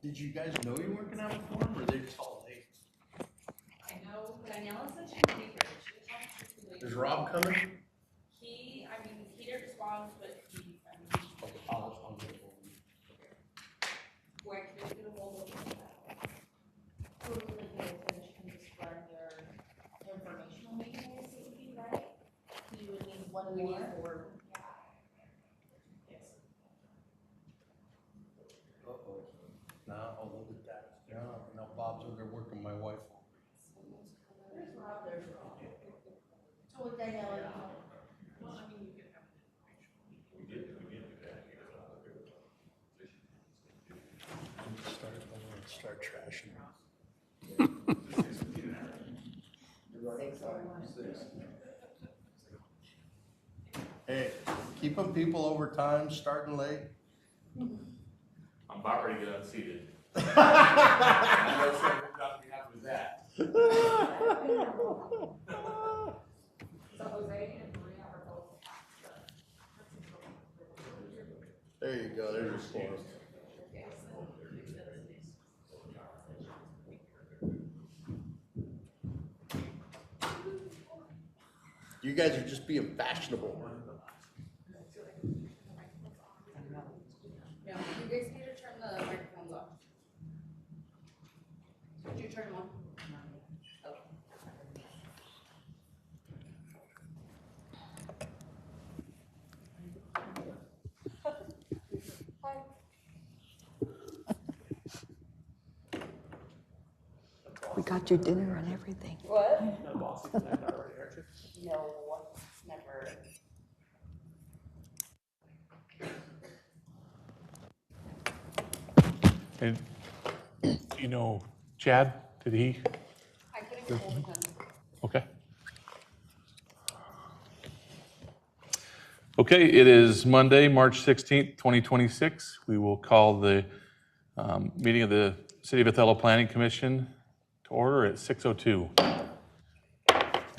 Did you guys know you weren't gonna have a forum, or they just all late? I know, but Daniela said she would be here. She was on late. Is Rob coming? He didn't respond, but I'll get a hold of him. where can we get a hold of him? Hopefully they finish and just run their informational meeting, I guess it would be, right? You would need one more. Yes. Uh-oh. Now, oh, look at that. Yeah, now Bob's over there working my wife. There's Rob, there's Rob. So with Daniela, well, I mean, you could have an informational meeting. Start trashing. Hey, keeping people over time, starting late. I'm about ready to get unseated. I know sure not to be happy with that. So Jose and Maria are both There you go, there's your score. You guys are just being fashionable. Yeah, you guys need to turn the microphones off. Did you turn them on? We got you dinner and everything. What? No boss, you already, aren't you? No, never. And, you know, Chad, did he? I couldn't get hold of him. Okay. Okay, it is Monday, March 16th, 2026. We will call the meeting of the City of Othello Planning Commission to order at 6:02.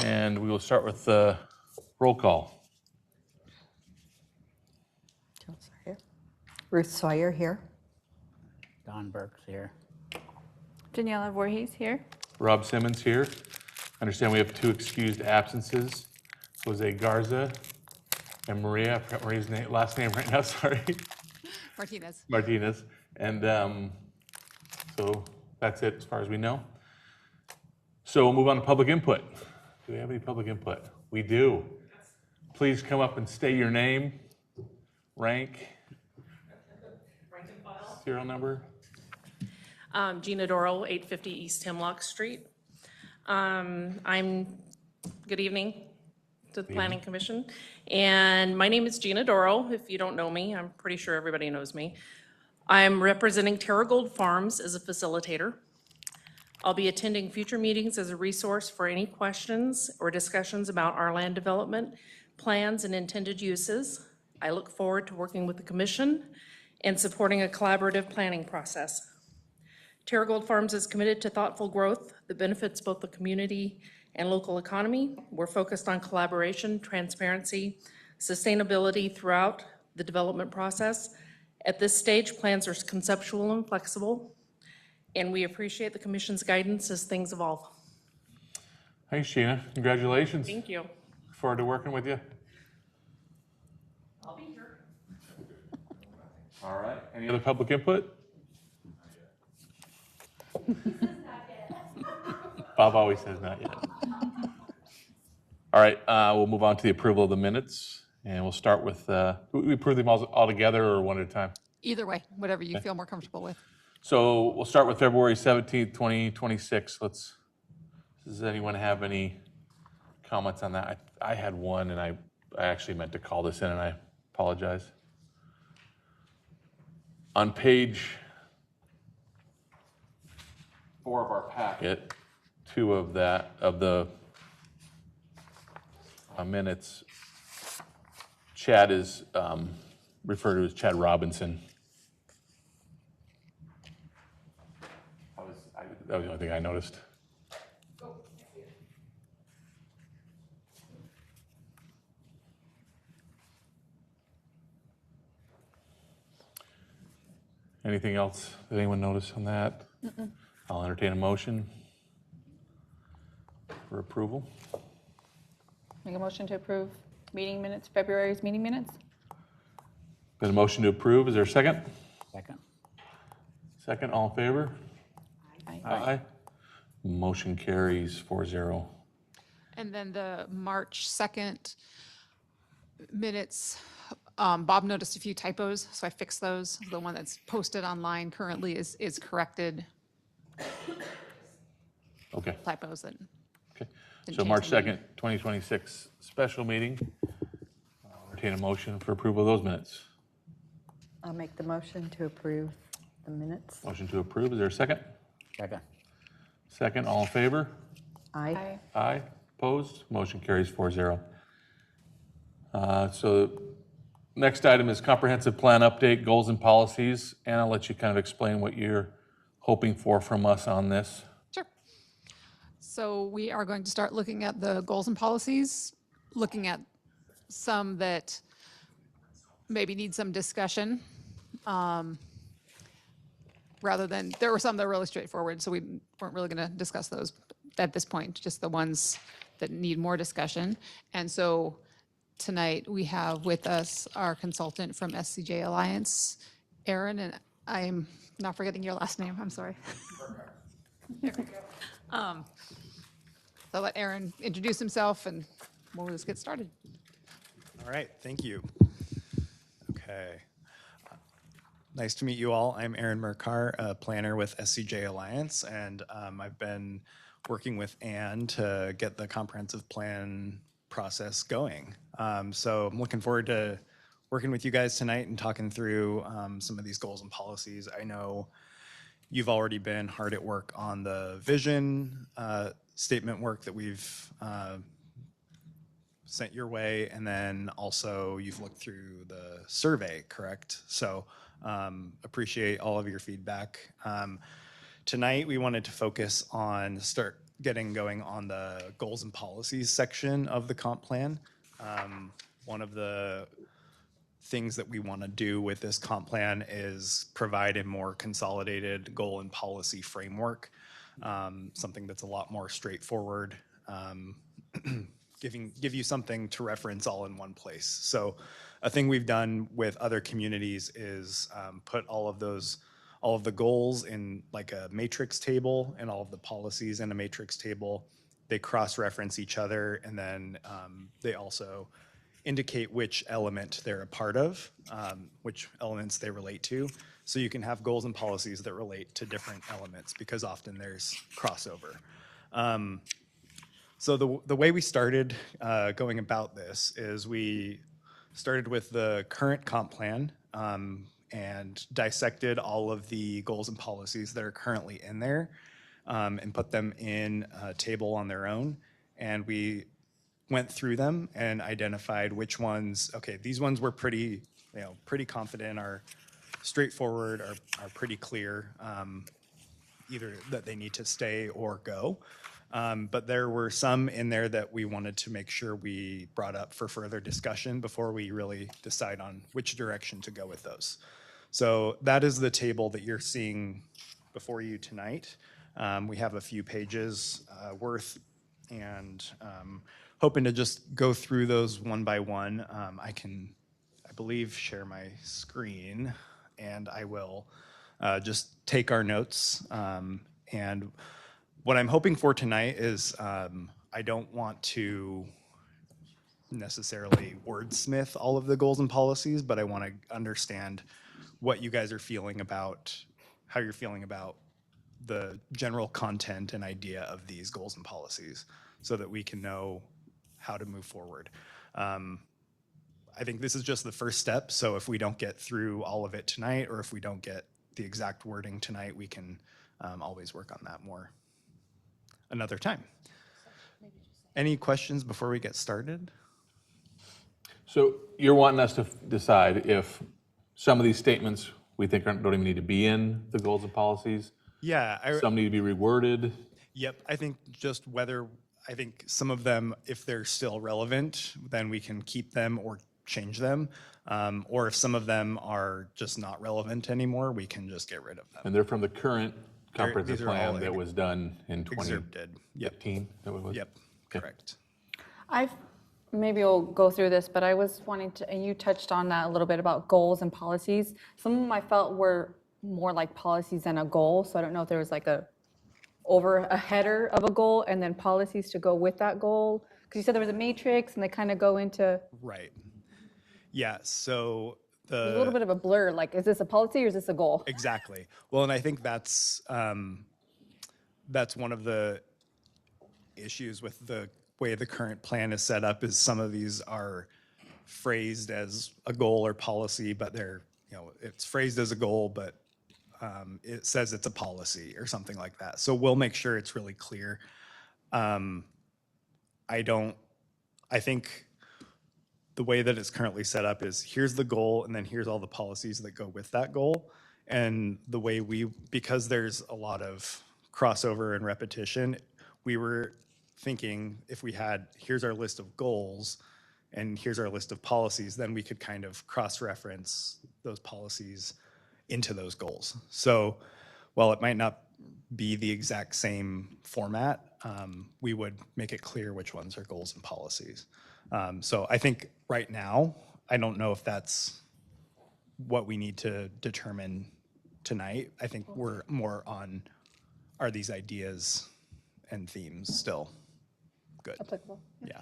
And we will start with the roll call. Ruth Sawyer here. Don Burke's here. Daniela Voorhees here. Rob Simmons here. I understand we have two excused absences. Jose Garza and Maria. I forgot Maria's last name right now, sorry. Martinez. And so that's it as far as we know. So we'll move on to public input. Do we have any public input? We do. Please come up and state your name, rank, serial number. Gina Dorrell, 850 East Hemlock Street. Good evening to the Planning Commission. And my name is Gina Dorrell. If you don't know me, I'm pretty sure everybody knows me. I'm representing Terragold Farms as a facilitator. I'll be attending future meetings as a resource for any questions or discussions about our land development plans and intended uses. I look forward to working with the commission and supporting a collaborative planning process. Terragold Farms is committed to thoughtful growth that benefits both the community and local economy. We're focused on collaboration, transparency, sustainability throughout the development process. At this stage, plans are conceptual and flexible, and we appreciate the commission's guidance as things evolve. Thanks, Gina. Congratulations. Thank you. Look forward to working with you. I'll be here. All right. Any other public input? Bob always says not yet. All right, we'll move on to the approval of the minutes, and we'll start with, we approve them all together or one at a time? Either way, whatever you feel more comfortable with. So we'll start with February 17th, 2026. Does anyone have any comments on that? I had one, and I actually meant to call this in, and I apologize. On page 4 of our packet, 2 of the minutes, Chad is referred to as Chad Robinson. That was the only thing I noticed. Anything else that anyone noticed on that? I'll entertain a motion for approval. Make a motion to approve meeting minutes, February's meeting minutes? Got a motion to approve. Is there a second? Second. Second, all in favor? Aye. Aye. Motion carries 4-0. And then the March 2nd minutes, Bob noticed a few typos, so I fixed those. The one that's posted online currently is corrected Okay. typos that. Okay. Didn't So change March the meeting. 2nd, 2026 special meeting. I'll entertain a motion for approval of those minutes. I'll make the motion to approve the minutes. Motion to approve. Is there a second? Second. Second, all in favor? Aye. Aye. Opposed? Motion carries 4-0. So next item is comprehensive plan update, goals and policies. And I'll let you kind of explain what you're hoping for from us on this. Sure. So we are going to start looking at the goals and policies, looking at some that maybe need some discussion. Rather than, there were some that were really straightforward, so we weren't really going to discuss those at this point, just the ones that need more discussion. And so tonight we have with us our consultant from SCJ Alliance, Aaron, and I'm not forgetting your last name, I'm sorry. There we go. So let Aaron introduce himself and we'll just get started. All right, thank you. Okay. Nice to meet you all. I'm Aaron Merkar, a planner with SCJ Alliance, and I've been working with Anne to get the comprehensive plan process going. So I'm looking forward to working with you guys tonight and talking through some of these goals and policies. I know you've already been hard at work on the vision statement work that we've sent your way, and then also you've looked through the survey, correct? So appreciate all of your feedback. Tonight we wanted to focus on start getting going on the goals and policies section of the comp plan. One of the things that we want to do with this comp plan is provide a more consolidated goal and policy framework, something that's a lot more straightforward, give you something to reference all in one place. So a thing we've done with other communities is put all of the goals in like a matrix table and all of the policies in a matrix table. They cross-reference each other, and then they also indicate which element they're a part of, which elements they relate to. So you can have goals and policies that relate to different elements because often there's crossover. So the way we started going about this is we started with the current comp plan and dissected all of the goals and policies that are currently in there and put them in a table on their own. And we went through them and identified which ones, okay, these ones were pretty confident, are straightforward, are pretty clear, either that they need to stay or go. But there were some in there that we wanted to make sure we brought up for further discussion before we really decide on which direction to go with those. So that is the table that you're seeing before you tonight. We have a few pages worth, and hoping to just go through those one by one. I believe, share my screen, and I will just take our notes. And what I'm hoping for tonight is I don't want to necessarily wordsmith all of the goals and policies, but I want to understand what you guys are feeling about, how you're feeling about the general content and idea of these goals and policies so that we can know how to move forward. I think this is just the first step, so if we don't get through all of it tonight, or if we don't get the exact wording tonight, we can always work on that more another time. Any questions before we get started? So you're wanting us to decide if some of these statements we think don't even need to be in the goals and policies? Yeah. Some need to be reworded? Yep, I think I think some of them, if they're still relevant, then we can keep them or change them. Or if some of them are just not relevant anymore, we can just get rid of them. And they're from the current comprehensive these are all plan that was done in Excerpted. Yep. 2015? That what it was? Yep. Okay. Correct. Maybe we'll go through this, but I was wanting to, and you touched on that a little bit about goals and policies. Some of them I felt were more like policies than a goal, so I don't know if there was like a header of a goal and then policies to go with that goal. Because you said there was a matrix and they kind of go into, Right. Yeah. So there's a little bit of a blur, like, is this a policy or is this a goal? Exactly. Well, and I think that's one of the issues with the way the current plan is set up is some of these are phrased as a goal or policy, but they're, it's phrased as a goal, but it says it's a policy or something like that. So we'll make sure it's really clear. I think the way that it's currently set up is here's the goal and then here's all the policies that go with that goal. And the way because there's a lot of crossover and repetition, we were thinking if we had, here's our list of goals and here's our list of policies, then we could kind of cross-reference those policies into those goals. So while it might not be the exact same format, we would make it clear which ones are goals and policies. So I think right now, I don't know if that's what we need to determine tonight. I think we're more on, are these ideas and themes still good? Applicable. Yeah.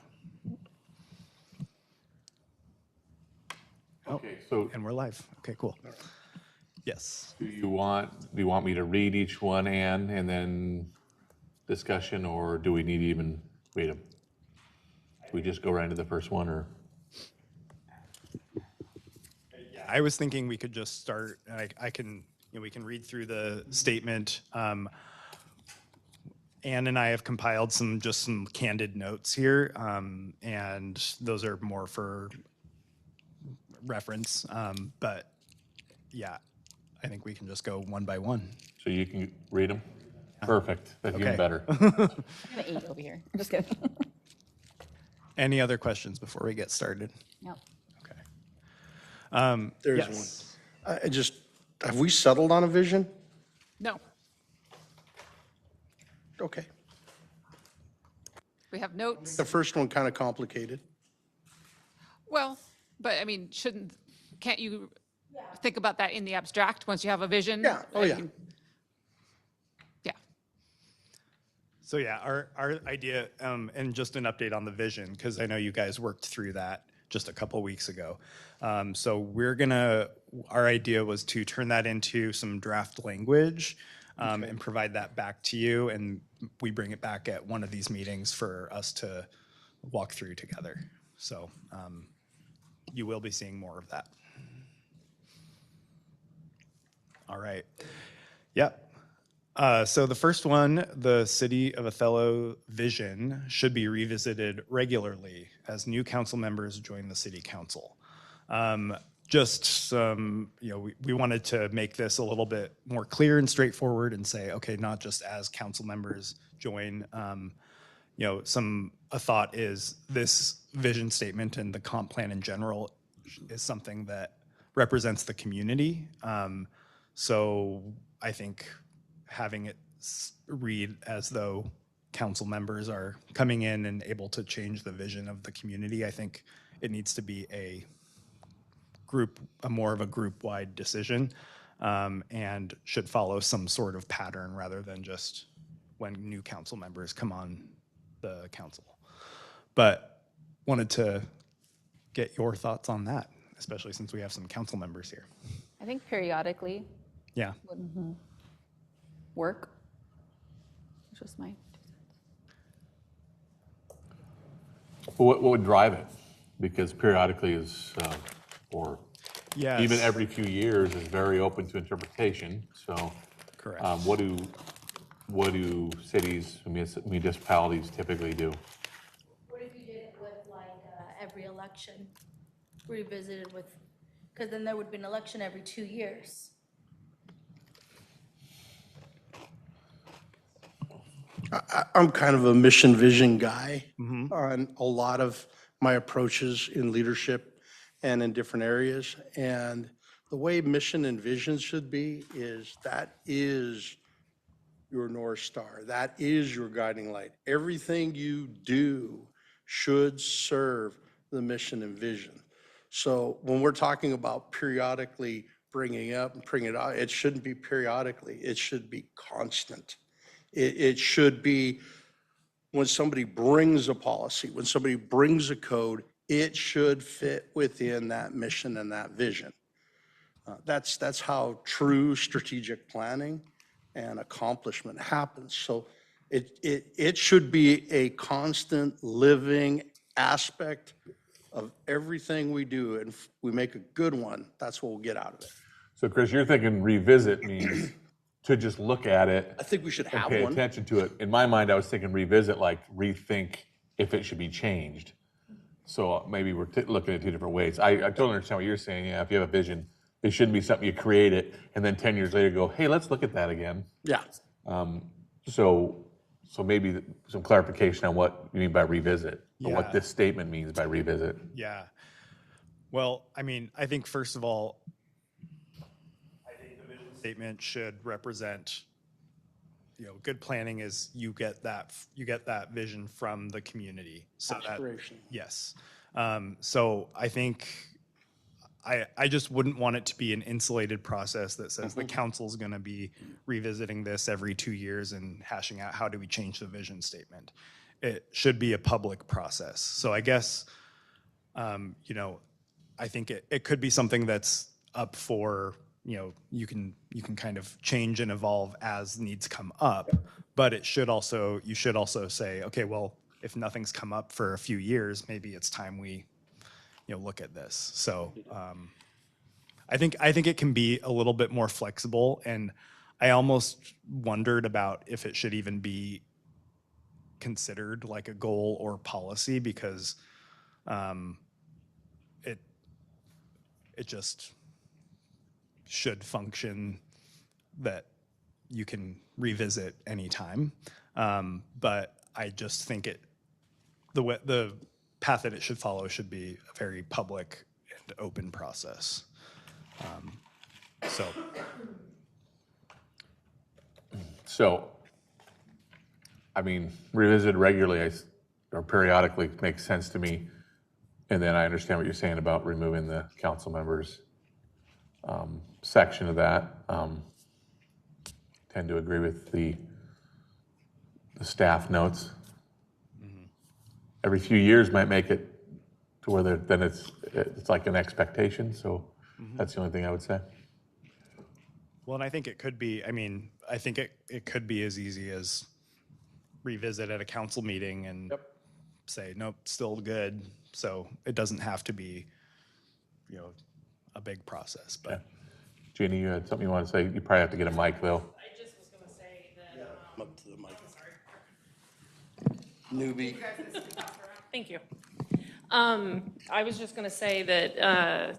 Okay, so And we're live. Okay, cool. Yes. do you want me to read each one, Ann, and then discussion, or do we need to even read them? Do we just go right into the first one, or? I was thinking we could just start, I can, we can read through the statement. Ann and I have compiled some candid notes here, and those are more for reference. But yeah, I think we can just go one by one. So you can read them? Perfect, that's even Okay. better. I'm gonna eat over here. I'm just kidding. Any other questions before we get started? No. Okay. There's Yes. one. Have we settled on a vision? No, Okay. we have notes. The first one kind of complicated. Well, but I mean, can't you think about that in the abstract once you have a vision? Yeah. Oh, I yeah. mean, Yeah. So yeah, our idea, and just an update on the vision, because I know you guys worked through that just a couple weeks ago. So our idea was to turn that into some draft language and provide that back to you, and we bring it back at one of these meetings for us to walk through together. So you will be seeing more of that. All right. Yep. So the first one, the City of Othello vision should be revisited regularly as new council members join the city council. Just some, we wanted to make this a little bit more clear and straightforward and say, okay, not just as council members join. A thought is this vision statement and the comp plan in general is something that represents the community. So I think having it read as though council members are coming in and able to change the vision of the community, I think it needs to be more of a group-wide decision, and should follow some sort of pattern rather than just when new council members come on the council. But wanted to get your thoughts on that, especially since we have some council members here. I think periodically Yeah. would work. It's just my 2 cents. What would drive it? Because periodically is, or Yes. even every few years is very open to interpretation. So Correct. what do cities, municipalities typically do? What if you did it with every election revisited with, because then there would be an election every 2 years. I'm kind of a mission vision guy on a lot of my approaches in leadership. and in different areas. And the way mission and vision should be is that is your North Star. That is your guiding light. Everything you do should serve the mission and vision. So when we're talking about periodically bringing up and bringing it out, it shouldn't be periodically. It should be constant. It should be when somebody brings a policy, when somebody brings a code, it should fit within that mission and that vision. That's how true strategic planning and accomplishment happens. So it should be a constant living aspect of everything we do. And if we make a good one, that's what we'll get out of it. So Chris, you're thinking revisit means to just look at it I think we should and have pay one. attention to it. In my mind, I was thinking revisit, like rethink if it should be changed. So maybe we're looking at two different ways. I totally understand what you're saying. Yeah, if you have a vision, it shouldn't be something you create it and then 10 years later go, hey, let's look at that again. Yeah. So maybe some clarification on what you mean by revisit, or what Yeah. this statement means by revisit. Yeah. Well, I mean, I think first of all, I think the vision statement should represent, good planning is you get that vision from the community. So Aspiration. yes. So I think I just wouldn't want it to be an insulated process that says the council's going to be revisiting this every 2 years and hashing out how do we change the vision statement. It should be a public process. So I guess, I think it could be something that's up for, you can kind of change and evolve as needs come up, but you should also say, okay, well, if nothing's come up for a few years, maybe it's time we, look at this. So I think it can be a little bit more flexible, and I almost wondered about if it should even be considered like a goal or policy, because it just should function that you can revisit anytime. But I just think the path that it should follow should be a very public and open process. So, I mean, revisit regularly or periodically makes sense to me. And then I understand what you're saying about removing the council members section of that. Tend to agree with the staff notes. Every few years might make it to where then it's like an expectation. So that's the only thing I would say. Well, and I think it could be, I think it could be as easy as revisit at a council meeting and say, nope, still good. So it doesn't have to be, a big process, but. Yeah. Jeannie, you had something you want to say? You probably have to get a mic though. I just was gonna say that, Up to the mic. Newbie. thank you. I was just gonna say that,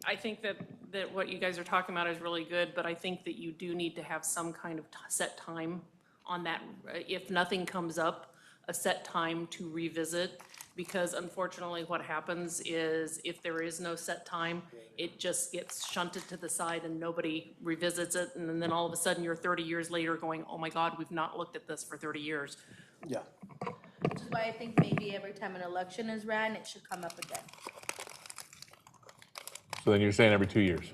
I think that what you guys are talking about is really good, but I think that you do need to have some kind of set time on that. If nothing comes up, a set time to revisit, because unfortunately what happens is if there is no set time, it just gets shunted to the side and nobody revisits it. And then all of a sudden you're 30 years later going, oh my God, we've not looked at this for 30 years. Yeah. Which is why I think maybe every time an election is ran, it should come up again. So then you're saying every 2 years.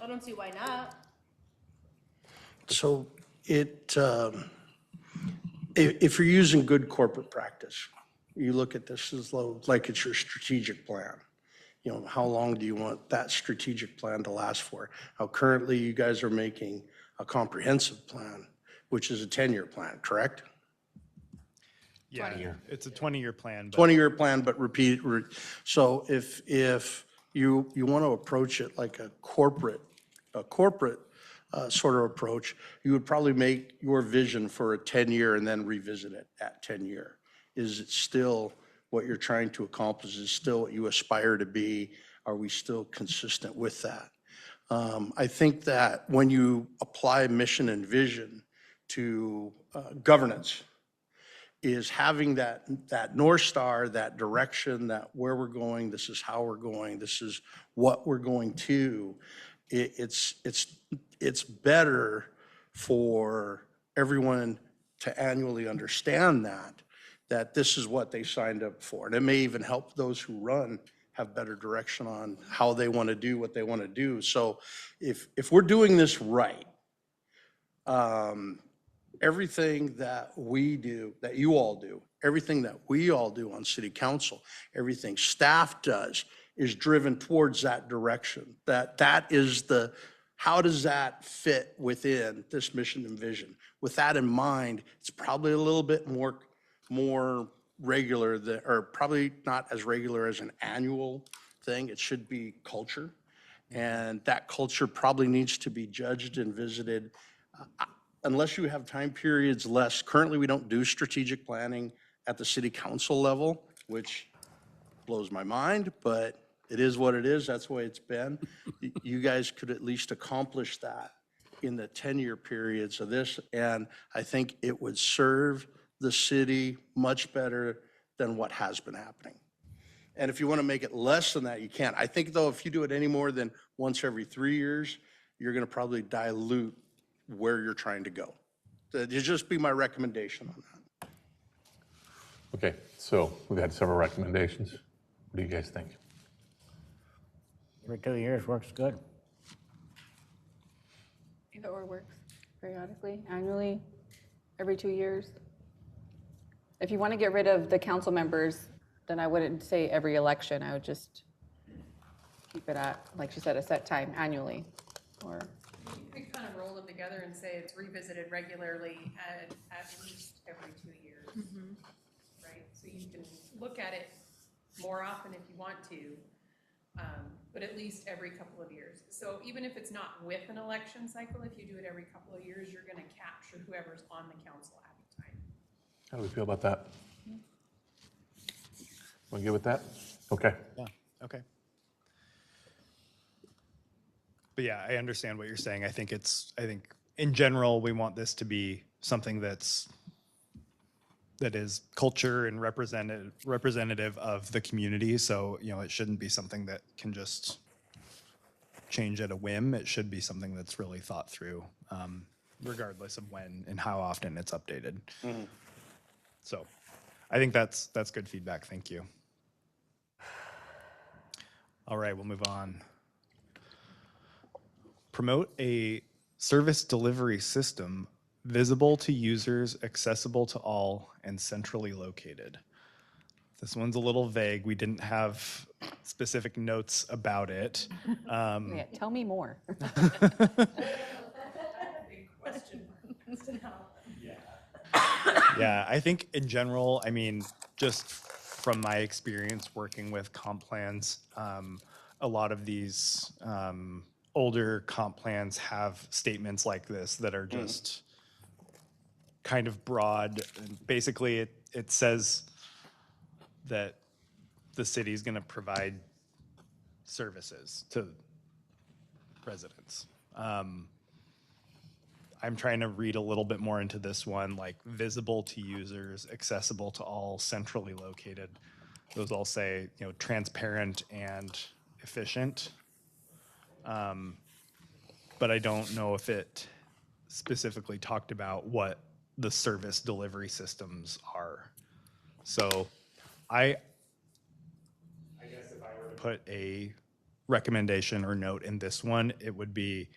I don't see why not. So if you're using good corporate practice, you look at this as like it's your strategic plan. How long do you want that strategic plan to last for? How currently you guys are making a comprehensive plan, which is a 10-year plan, correct? Yeah, it's a 20-year plan. But 20-year plan, but repeat. So if you want to approach it like a corporate sort of approach, you would probably make your vision for a 10-year and then revisit it at 10-year. Is it still what you're trying to accomplish? Is it still what you aspire to be? Are we still consistent with that? I think that when you apply mission and vision to governance, is having that North Star, that direction, that where we're going, this is how we're going, this is what we're going to. It's better for everyone to annually understand that this is what they signed up for. And it may even help those who run have better direction on how they want to do what they want to do. So if we're doing this right, everything that we do, that you all do, everything that we all do on city council, everything staff does is driven towards that direction. That is how does that fit within this mission and vision? With that in mind, it's probably a little bit more regular or probably not as regular as an annual thing. It should be culture. And that culture probably needs to be judged and visited unless you have time periods less. Currently, we don't do strategic planning at the city council level, which blows my mind, but it is what it is. That's the way it's been. You guys could at least accomplish that in the 10-year periods of this, and I think it would serve the city much better than what has been happening. And if you want to make it less than that, you can. I think, though, if you do it any more than once every 3 years, you're going to probably dilute where you're trying to go. That'd just be my recommendation on that. Okay, so we've had several recommendations. What do you guys think? Every 2 years works good. Either or works, periodically, annually, every 2 years. If you want to get rid of the council members, then I wouldn't say every election. I would just keep it at, like she said, a set time annually. Or You could kind of roll them together and say it's revisited regularly at least every 2 years. Right? So you can look at it more often if you want to, but at least every couple of years. So even if it's not with an election cycle, if you do it every couple of years, you're going to capture whoever's on the council at the time. How do we feel about that? Want to get with that? Okay. Yeah, okay. But yeah, I understand what you're saying. I think in general, we want this to be something that is culture and representative of the community. So, it shouldn't be something that can just change at a whim. It should be something that's really thought through, regardless of when and how often it's updated. So I think that's good feedback. Thank you. All right, we'll move on. Promote a service delivery system visible to users, accessible to all, and centrally located. This one's a little vague. We didn't have specific notes about it. yeah, tell me more. Big question mark. Yeah, I think in general, just from my experience working with comp plans, a lot of these older comp plans have statements like this that are just kind of broad. Basically, it says that the city is going to provide services to residents. I'm trying to read a little bit more into this one, like visible to users, accessible to all, centrally located. Those all say, transparent and efficient. But I don't know if it specifically talked about what the service delivery systems are. So I guess if I were to put a recommendation or note in this one, it would be,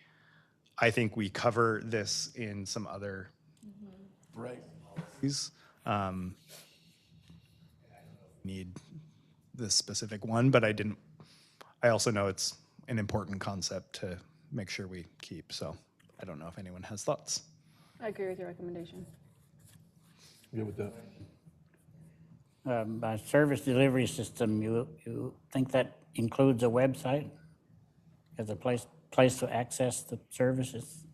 I think we cover this in some other Right. policies. Need this specific one, but I also know it's an important concept to make sure we keep. So I don't know if anyone has thoughts. I agree with your recommendation. Good with that? By service delivery system, you think that includes a website as a place to access the services?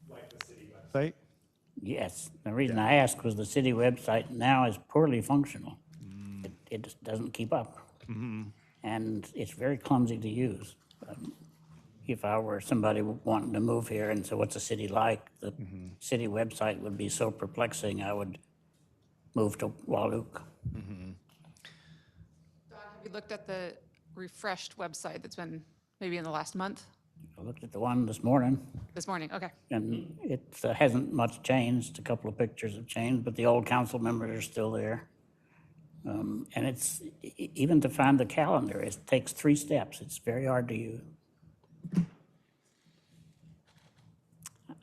Like the city website? Yes. The reason I asked was the city website now is poorly functional. It just doesn't keep up. And it's very clumsy to use. If I were somebody wanting to move here and say, what's the city like? The city website would be so perplexing, I would move to Waluk. Dawn, have you looked at the refreshed website that's been maybe in the last month? I looked at the one this morning, This morning, okay. and it hasn't much changed. A couple of pictures have changed, but the old council members are still there. And it's, even to find the calendar, it takes 3 steps. It's very hard to use.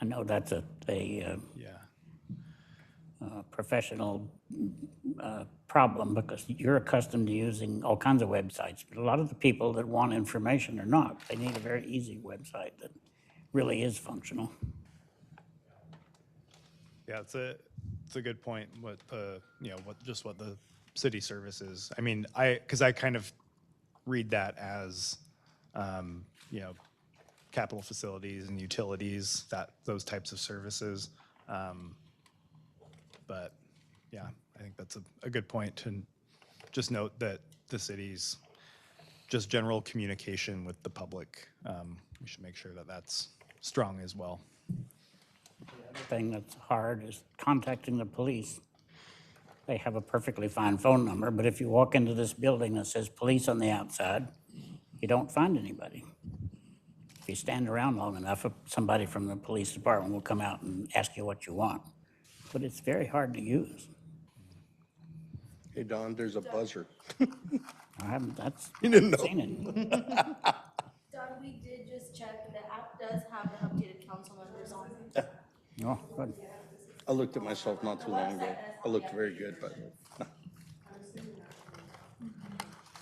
I know that's a Yeah. professional problem because you're accustomed to using all kinds of websites, but a lot of the people that want information are not. They need a very easy website that really is functional. Yeah, it's a good point. What what the city service is. I mean, because I kind of read that as, capital facilities and utilities, those types of services. But yeah, I think that's a good point. And just note that the city's just general communication with the public. We should make sure that that's strong as well. The thing that's hard is contacting the police. They have a perfectly fine phone number, but if you walk into this building that says police on the outside, you don't find anybody. If you stand around long enough, somebody from the police department will come out and ask you what you want. But it's very hard to use. Hey, Don, there's a buzzer. You didn't know. Seen it. Don, we did just check, the app does have the updated council members on it. Oh, good. I looked at myself not too long ago. I looked very good, but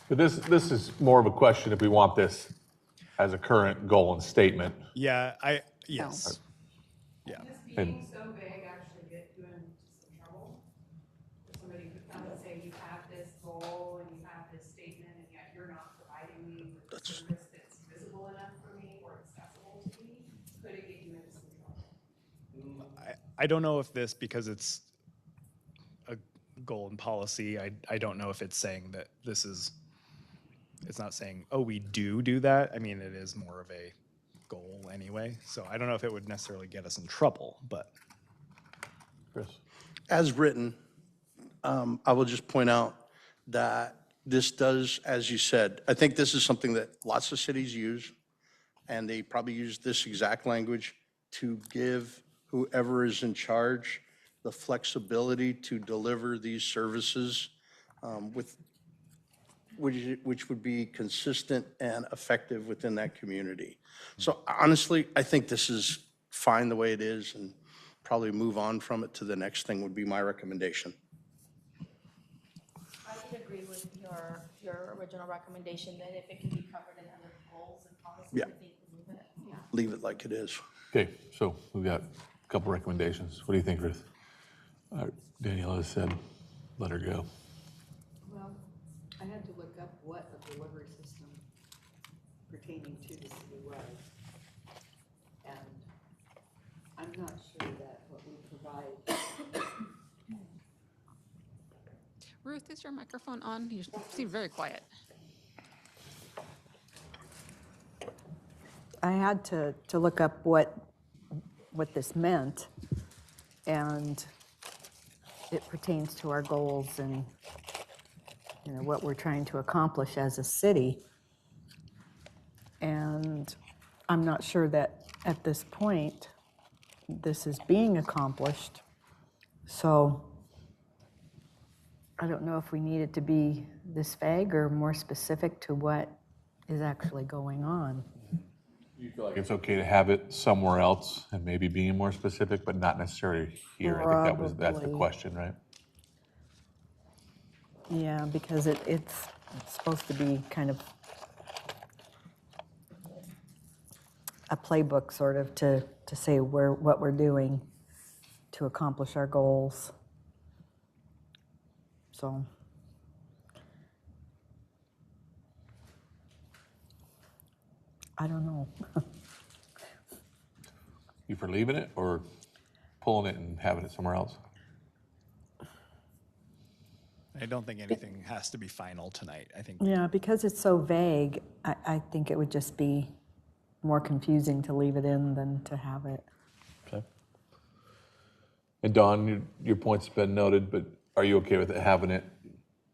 But this is more of a question if we want this as a current goal and statement. Yeah, yes. Yeah. Just being so vague actually get you into some trouble. If somebody could come and say, you have this goal and you have this statement, and yet you're not providing me with a service that's visible enough for me or accessible to me, could it get you into some trouble? I don't know if this, because it's a goal and policy, I don't know if it's saying that it's not saying, oh, we do that. I mean, it is more of a goal anyway. So I don't know if it would necessarily get us in trouble, but. Chris? as written, I will just point out that this does, as you said, I think this is something that lots of cities use, and they probably use this exact language to give whoever is in charge the flexibility to deliver these services which would be consistent and effective within that community. So honestly, I think this is fine the way it is, and probably move on from it to the next thing would be my recommendation. I would agree with your original recommendation that if it can be covered in other goals and policies, Yeah. I think we move it, yeah. Leave it like it is. Okay, so we've got a couple recommendations. What do you think, Ruth? Daniela has said, let her go. Well, I had to look up what a delivery system pertaining to the city was. And I'm not sure that what we provide, Ruth, is your microphone on? You seem very quiet. I had to look up what this meant. And it pertains to our goals and, you know, what we're trying to accomplish as a city. And I'm not sure that at this point, this is being accomplished. So I don't know if we need it to be this vague or more specific to what is actually going on. You feel like it's okay to have it somewhere else and maybe being more specific, but not necessarily here? I think that's the Probably. question, right? Yeah, because it's supposed to be kind of a playbook sort of to say what we're doing to accomplish our goals. So. I don't know. You for leaving it or pulling it and having it somewhere else? I don't think anything has to be final tonight. I think Yeah, because it's so vague, I think it would just be more confusing to leave it in than to have it. Okay. And Dawn, your point's been noted, but are you okay with it, having it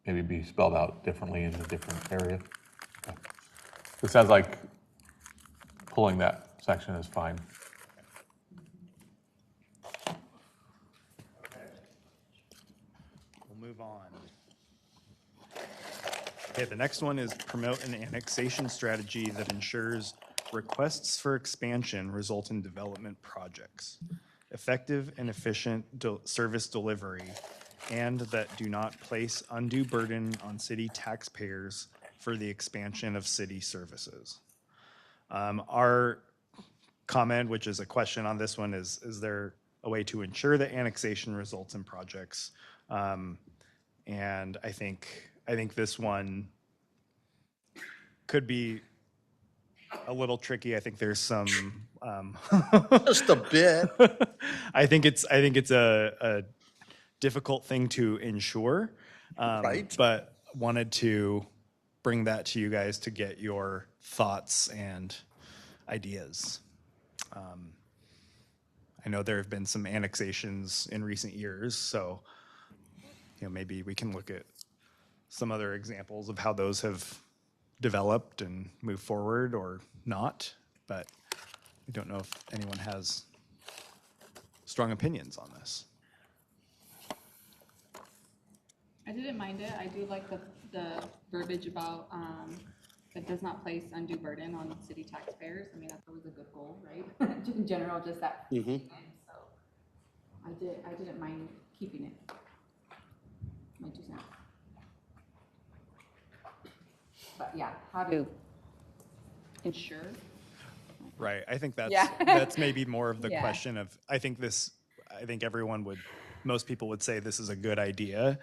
maybe be spelled out differently in a different area? Okay. It sounds like pulling that section is fine. We'll move on. Okay, the next one is promote an annexation strategy that ensures requests for expansion result in development projects, effective and efficient service delivery, and that do not place undue burden on city taxpayers for the expansion of city services. Our comment, which is a question on this one, is there a way to ensure that annexation results in projects? And I think this one could be a little tricky. I think there's some Just a bit. I think it's a difficult thing to ensure. Right. But wanted to bring that to you guys to get your thoughts and ideas. I know there have been some annexations in recent years, so maybe we can look at some other examples of how those have developed and moved forward or not. But I don't know if anyone has strong opinions on this. I didn't mind it. I do like the verbiage about, it does not place undue burden on city taxpayers. I mean, that's always a good goal, right? In general, just that. Mm-hmm. So I didn't mind keeping it. My 2 cents. But yeah, how to ensure. Right. I think that's Yeah. that's maybe more of the Yeah. question of, I think most people would say this is a good idea,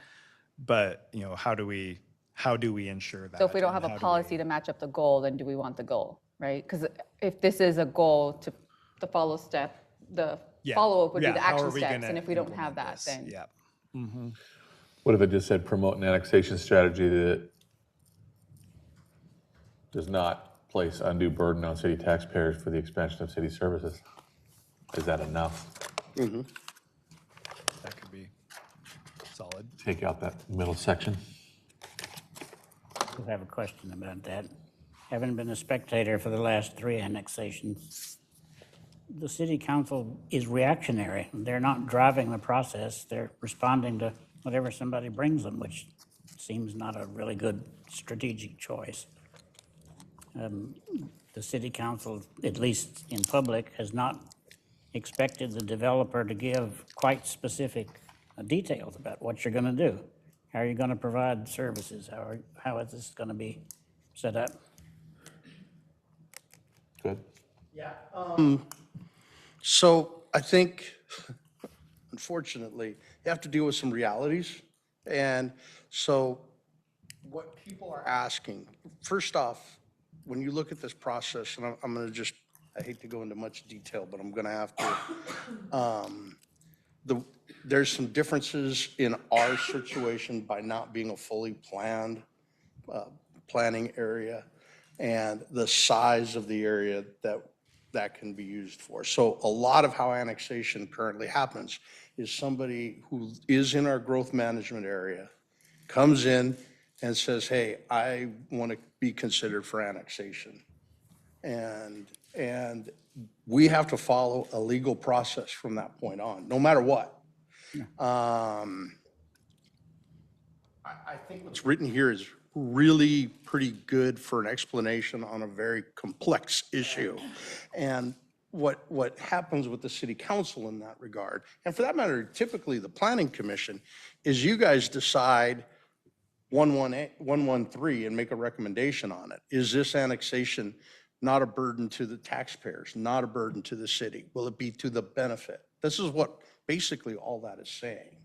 but how do we ensure that? So if we don't and have a how do policy to match up the goal, then do we want the goal, right? Because if this is a goal to the follow step, the Yeah. follow-up would Yeah, be the how action are we steps. gonna And if we don't have implement that, this? then. Yeah. What if it just said promote an annexation strategy that does not place undue burden on city taxpayers for the expansion of city services? Is that enough? That could be solid. Take out that middle section. I have a question about that. Having been a spectator for the last 3 annexations, the city council is reactionary. They're not driving the process. They're responding to whatever somebody brings them, which seems not a really good strategic choice. The city council, at least in public, has not expected the developer to give quite specific details about what you're going to do. How are you going to provide services? How is this going to be set up? Good. Yeah. So I think, unfortunately, you have to deal with some realities. And so what people are asking, first off, when you look at this process, and I'm going to just, I hate to go into much detail, but I'm going to have to. There's some differences in our situation by not being a fully planned planning area and the size of the area that can be used for. So a lot of how annexation currently happens is somebody who is in our growth management area comes in and says, hey, I want to be considered for annexation. And we have to follow a legal process from that point on, no matter what. I think what's written here is really pretty good for an explanation on a very complex issue. And what happens with the city council in that regard, and for that matter, typically the planning commission, is you guys decide 113 and make a recommendation on it. Is this annexation not a burden to the taxpayers, not a burden to the city? Will it be to the benefit? This is what basically all that is saying.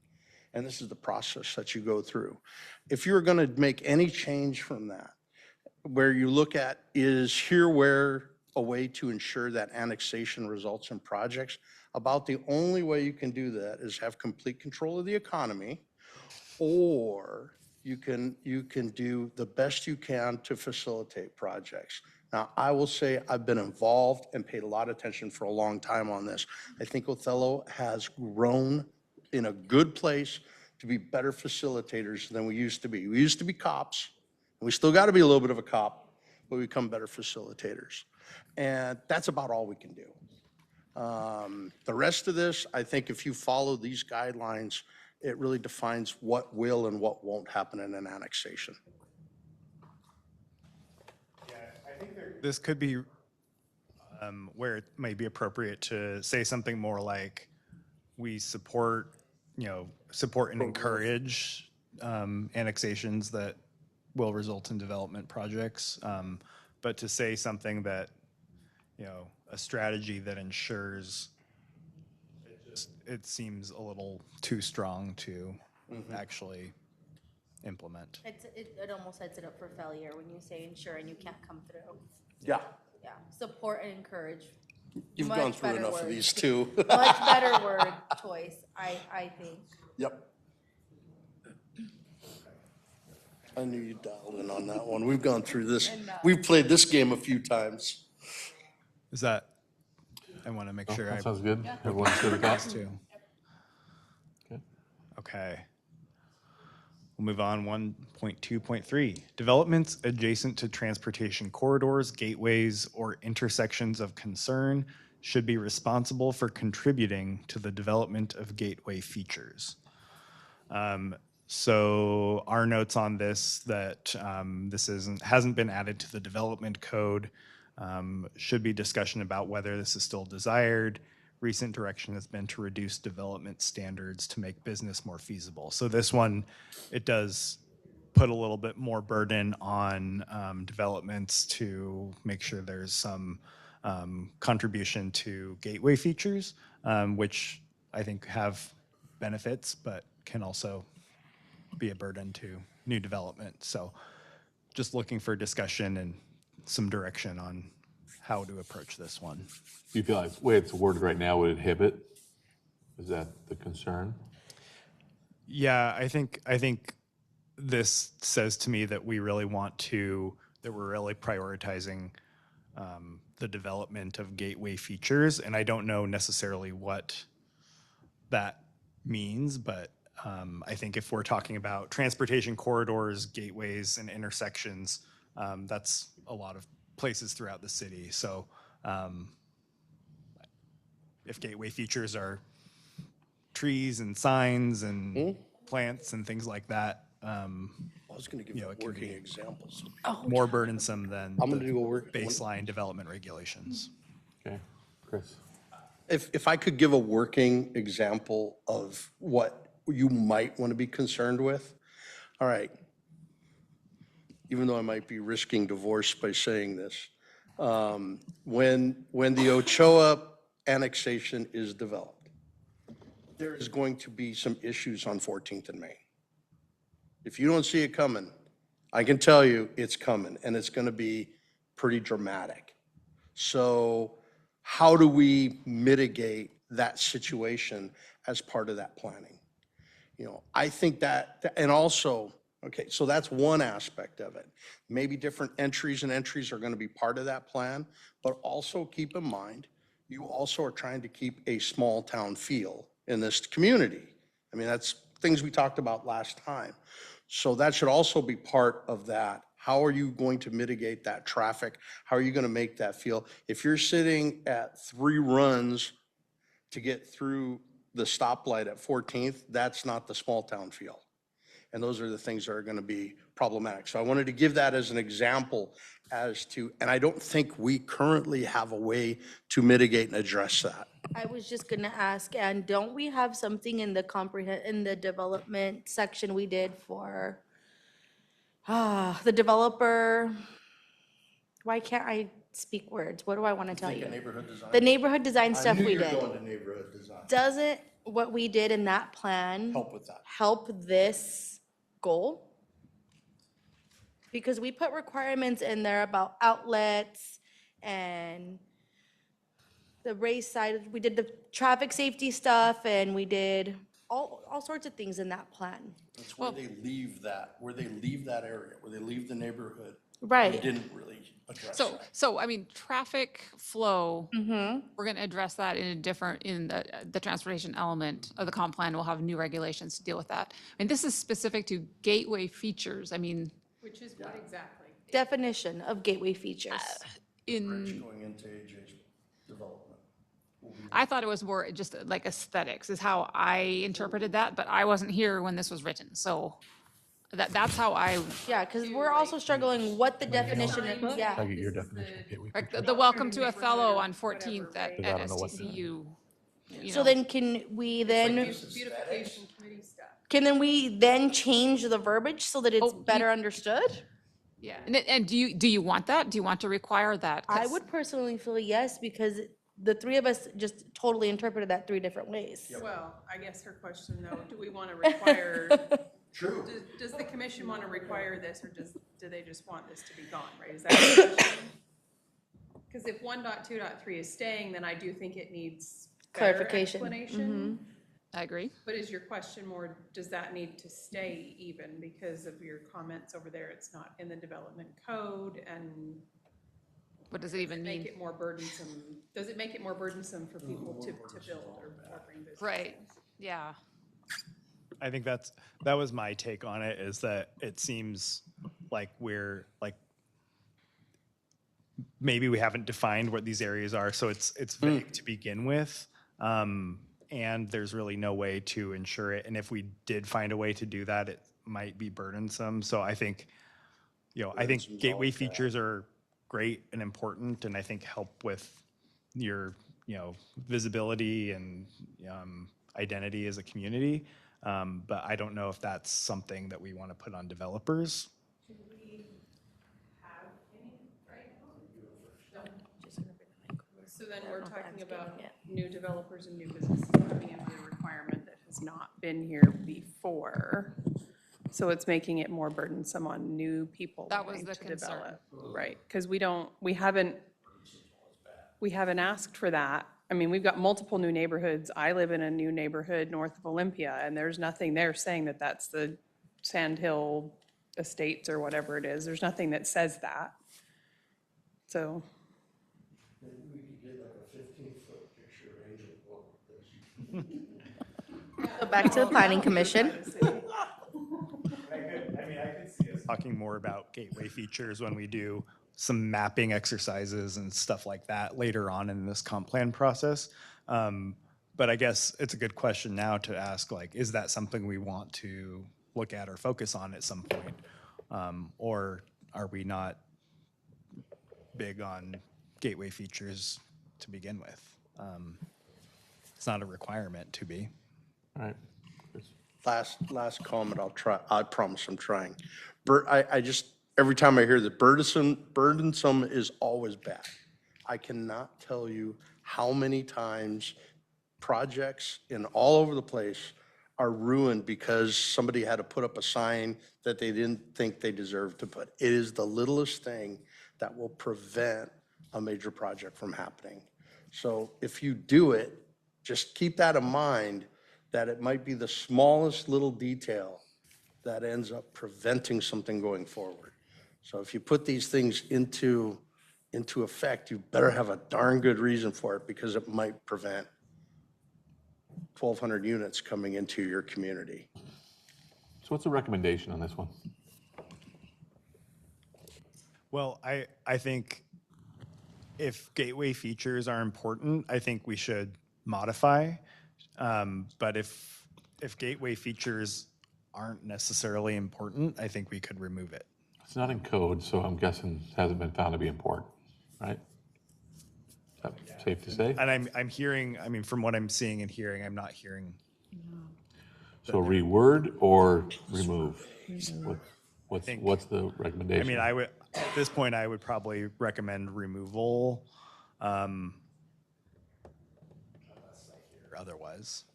And this is the process that you go through. If you're going to make any change from that, where you look at is here where a way to ensure that annexation results in projects, about the only way you can do that is have complete control of the economy, or you can do the best you can to facilitate projects. Now, I will say I've been involved and paid a lot of attention for a long time on this. I think Othello has grown in a good place to be better facilitators than we used to be. We used to be cops, and we still got to be a little bit of a cop, but we become better facilitators. And that's about all we can do. The rest of this, I think if you follow these guidelines, it really defines what will and what won't happen in an annexation. This could be where it might be appropriate to say something more like, we support, support and encourage annexations that will result in development projects. But to say something that, a strategy that ensures, it seems a little too strong to actually implement. It almost sets it up for failure when you say ensure and you can't come through. Yeah, Yeah, support and encourage. you've Much gone through better enough of word. these too. Much better word choice, I think. Yep. I knew you dialed in on that one. We've gone through this. We've played this game a few times. Is that, I want to make sure I That sounds good. Everyone's good with that? too. Okay. Okay. We'll move on, 1.2.3. Developments adjacent to transportation corridors, gateways, or intersections of concern should be responsible for contributing to the development of gateway features. So our notes on this, that this hasn't been added to the development code, should be discussion about whether this is still desired. Recent direction has been to reduce development standards to make business more feasible. So this one, it does put a little bit more burden on developments to make sure there's some contribution to gateway features, which I think have benefits, but can also be a burden to new development. So just looking for discussion and some direction on how to approach this one. Do you feel like the way it's worded right now would inhibit? Is that the concern? Yeah, I think this says to me that we really want to, that we're really prioritizing the development of gateway features, and I don't know necessarily what that means, but I think if we're talking about transportation corridors, gateways, and intersections, that's a lot of places throughout the city. So if gateway features are trees and signs and plants and things like that, I was going to give you it can working be examples. more burdensome than I'm gonna the do a work- baseline development regulations. Okay, Chris? If I could give a working example of what you might want to be concerned with, all right. Even though I might be risking divorce by saying this, when the Ochoa annexation is developed, there is going to be some issues on 14th and Main. If you don't see it coming, I can tell you it's coming, and it's going to be pretty dramatic. So how do we mitigate that situation as part of that planning? I think that, and also, okay, so that's one aspect of it. Maybe different entries are going to be part of that plan, but also keep in mind, you also are trying to keep a small town feel in this community. I mean, that's things we talked about last time. So that should also be part of that. How are you going to mitigate that traffic? How are you going to make that feel? If you're sitting at 3 runs to get through the stoplight at 14th, that's not the small town feel. And those are the things that are going to be problematic. So I wanted to give that as an example as to, and I don't think we currently have a way to mitigate and address that. I was just gonna ask, and don't we have something in the development section we did for the developer? Why can't I speak words? What do I want to tell you? Neighborhood design. The neighborhood design stuff we did. to neighborhood design. Doesn't what we did in that plan Help with that. help this goal? Because we put requirements in there about outlets and the race side, we did the traffic safety stuff, and we did all sorts of things in that plan. It's where they leave that area, where they leave the neighborhood. You Right. didn't really address So, that. so, I mean, traffic flow, we're gonna address that in a different, in the transportation element of the comp plan, we'll have new regulations to deal with that. And this is specific to gateway features, I mean, Which is what exactly? Definition of gateway features. in, Going into AJ's development. I thought it was more just like aesthetics is how I interpreted that, but I wasn't here when this was written, so that's how I, Yeah, because we're also struggling what the definition is, I yeah. get your definition of gateway like feature. the welcome to Othello on 14th right? at I don't know what that STCU. You So know, then can we then, Beautification committee stuff. can we then change the verbiage so that it's Oh, you- better understood? yeah, and do you want that? Do you want to require that? I 'Cause- would personally feel yes, because the three of us just totally interpreted that three different ways. Well, I guess her question though, do we want to require, True. does the commission want to require this, or do they just want this to be gone, right? Is that the question? Because if 1.2.3 is staying, then I do think it needs better Clarification. explanation. I agree. But is your question more, does that need to stay even because of your comments over there? It's not in the development code, and What does it even make mean? it more burdensome? Does it make it more burdensome for people to build or bring business? Right, yeah. I think that was my take on it, is that it seems like we're like, maybe we haven't defined what these areas are, so it's vague to begin with. And there's really no way to ensure it. And if we did find a way to do that, it might be burdensome. So I think, I think gateway features are great and important, and I think help with your, visibility and identity as a community. But I don't know if that's something that we want to put on developers. So then we're talking about new developers and new businesses coming in with a requirement that has not been here before. So it's making it more burdensome on new people That was wanting the to concern. develop. Right, because we haven't asked for that. I mean, we've got multiple new neighborhoods. I live in a new neighborhood north of Olympia, and there's nothing there saying that that's the Sand Hill Estates or whatever it is. There's nothing that says that. So. Go back to the planning commission. Talking more about gateway features when we do some mapping exercises and stuff like that later on in this comp plan process. But I guess it's a good question now to ask, like, is that something we want to look at or focus on at some point? Or are we not big on gateway features to begin with? It's not a requirement to be. All right. Last comment, I'll try, I promise I'm trying. I just, every time I hear that burdensome is always bad. I cannot tell you how many times projects in all over the place are ruined because somebody had to put up a sign that they didn't think they deserved to put. It is the littlest thing that will prevent a major project from happening. So if you do it, just keep that in mind, that it might be the smallest little detail that ends up preventing something going forward. So if you put these things into effect, you better have a darn good reason for it, because it might prevent 1,200 units coming into your community. So what's the recommendation on this one? Well, I think if gateway features are important, I think we should modify. But if gateway features aren't necessarily important, I think we could remove it. It's not in code, so I'm guessing it hasn't been found to be important, right? Is that safe to say? And I'm hearing, I mean, from what I'm seeing and hearing, I'm not hearing. So reword or remove? What's the I recommendation? mean, at this point, I would probably recommend removal. Unless I hear otherwise,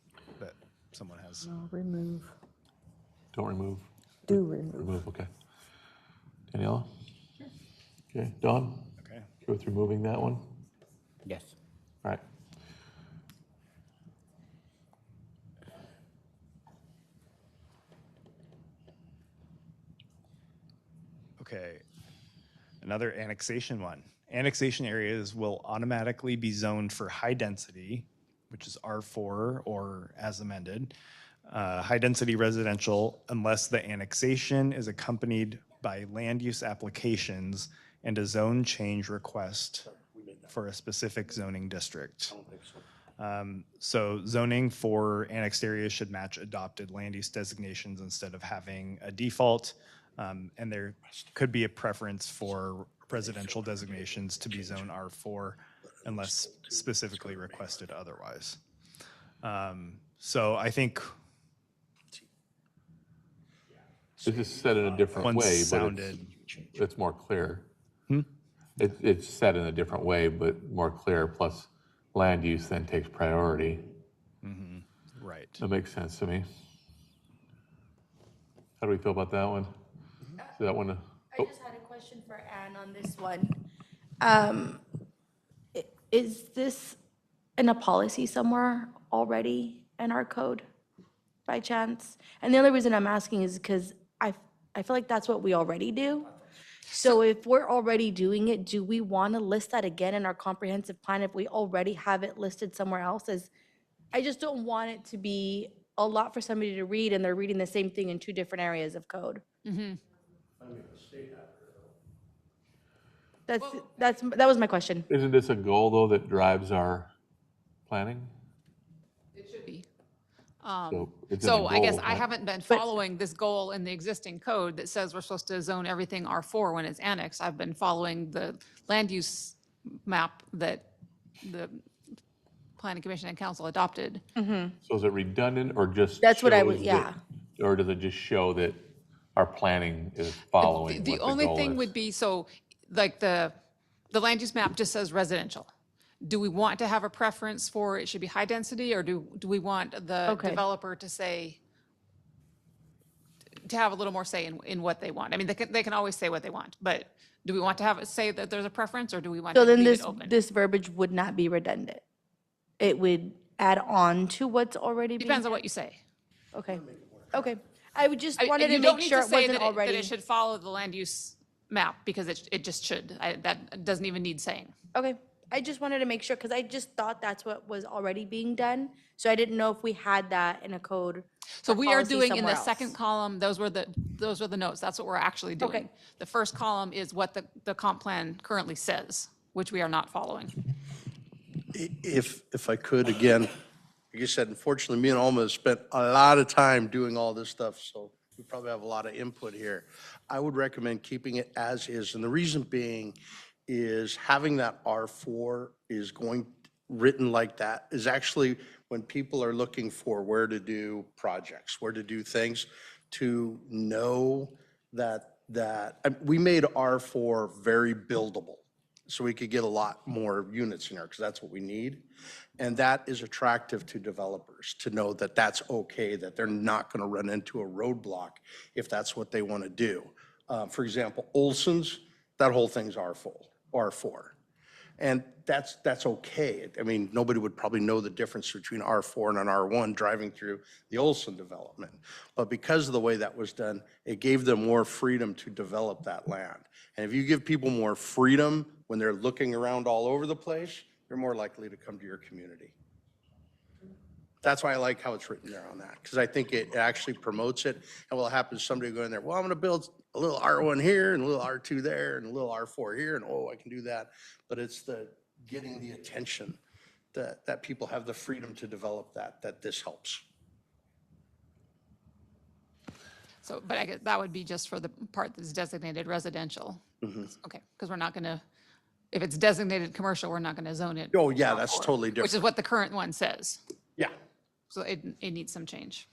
but someone has. No, remove, Don't remove? do remove. Remove, okay. Daniela? Okay, Dawn? Okay. Go with removing that one? Yes. All right. Okay. Another annexation one. Annexation areas will automatically be zoned for high density, which is R4 or as amended, high density residential unless the annexation is accompanied by land use applications and a zone change request for a specific zoning district. So zoning for annexed areas should match adopted land use designations instead of having a default. And there could be a preference for residential designations to be zone R4 unless specifically requested otherwise. So I think It's just said in a different one way, but sounded, it's more clear. It's said in a different way, but more clear, plus land use then takes priority. right. That makes sense to me. How do we feel about that one? So that one, I just had a question for Anne on this one. Is this in a policy somewhere already in our code by chance? And the only reason I'm asking is because I feel like that's what we already do. So if we're already doing it, do we want to list that again in our comprehensive plan if we already have it listed somewhere else? I just don't want it to be a lot for somebody to read and they're reading the same thing in two different areas of code. That was my question. isn't this a goal, though, that drives our planning? It should be. It's in So the I guess goal, I right? haven't been following this goal in the existing code that says we're supposed to zone everything R4 when it's annexed. I've been following the land use map that the Planning Commission and Council adopted. So is it redundant or just That's what I shows would- yeah. that- Or does it just show that our planning is following what the The goal only thing is? would be, so like the land use map just says residential. Do we want to have a preference for it should be high density, or do we want the Okay. developer to say, to have a little more say in what they want? I mean, they can always say what they want, but do we want to have it say that there's a preference, or do we want So to then leave it open? this verbiage would not be redundant. It would add on to what's already being. Depends on what you say. Okay, okay. I would just I- wanted to you don't make need sure to it say wasn't that that already. it should follow the land use map, because it just should. That doesn't even need saying. Okay, I just wanted to make sure, because I just thought that's what was already being done. So I didn't know if we had that in a code. So or we are policy doing in somewhere the second else. column, those were the notes. That's what we're actually doing. Okay. The first column is what the comp plan currently says, which we are not following. If I could, again, like you said, unfortunately, me and Alma have spent a lot of time doing all this stuff, so we probably have a lot of input here. I would recommend keeping it as is, and the reason being is having that R4 is written like that is actually when people are looking for where to do projects, where to do things, to know that we made R4 very buildable, so we could get a lot more units in there, because that's what we need. And that is attractive to developers, to know that that's okay, that they're not going to run into a roadblock if that's what they want to do. For example, Olson's, that whole thing's R4. And that's okay. I mean, nobody would probably know the difference between R4 and an R1 driving through the Olson development. But because of the way that was done, it gave them more freedom to develop that land. And if you give people more freedom when they're looking around all over the place, they're more likely to come to your community. That's why I like how it's written there on that, because I think it actually promotes it. And what happens, somebody will go in there, well, I'm gonna build a little R1 here and a little R2 there and a little R4 here, and oh, I can do that. But it's the getting the attention that people have the freedom to develop that this helps. So, but I guess that would be just for the part that's designated residential. Okay, because we're not going to, if it's designated commercial, we're not going to zone it. Oh, yeah, that's R4, totally Which is different. what the current one says. Yeah. So it needs some change.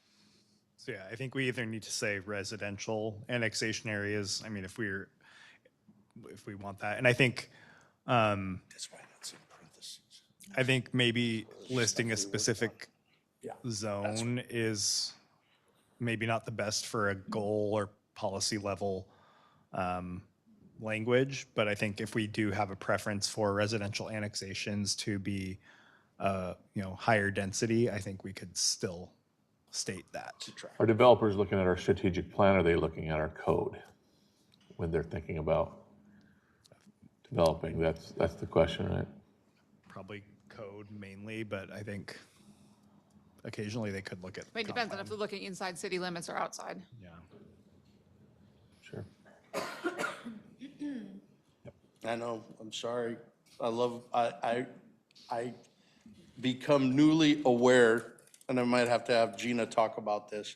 So yeah, I think we either need to say residential annexation areas. I mean, if we want that, and I think, That's why that's in parentheses. I think maybe listing a specific zone is maybe not the best for a goal or policy level language, but I think if we do have a preference for residential annexations to be, higher density, I think we could still state that. Are developers looking at our strategic plan, or are they looking at our code when they're thinking about developing? That's the question, right? Probably code mainly, but I think occasionally they could look at. It depends on comp if they're looking inside city limits or outside. plan. Sure. I know, I'm sorry. I become newly aware, and I might have to have Gina talk about this.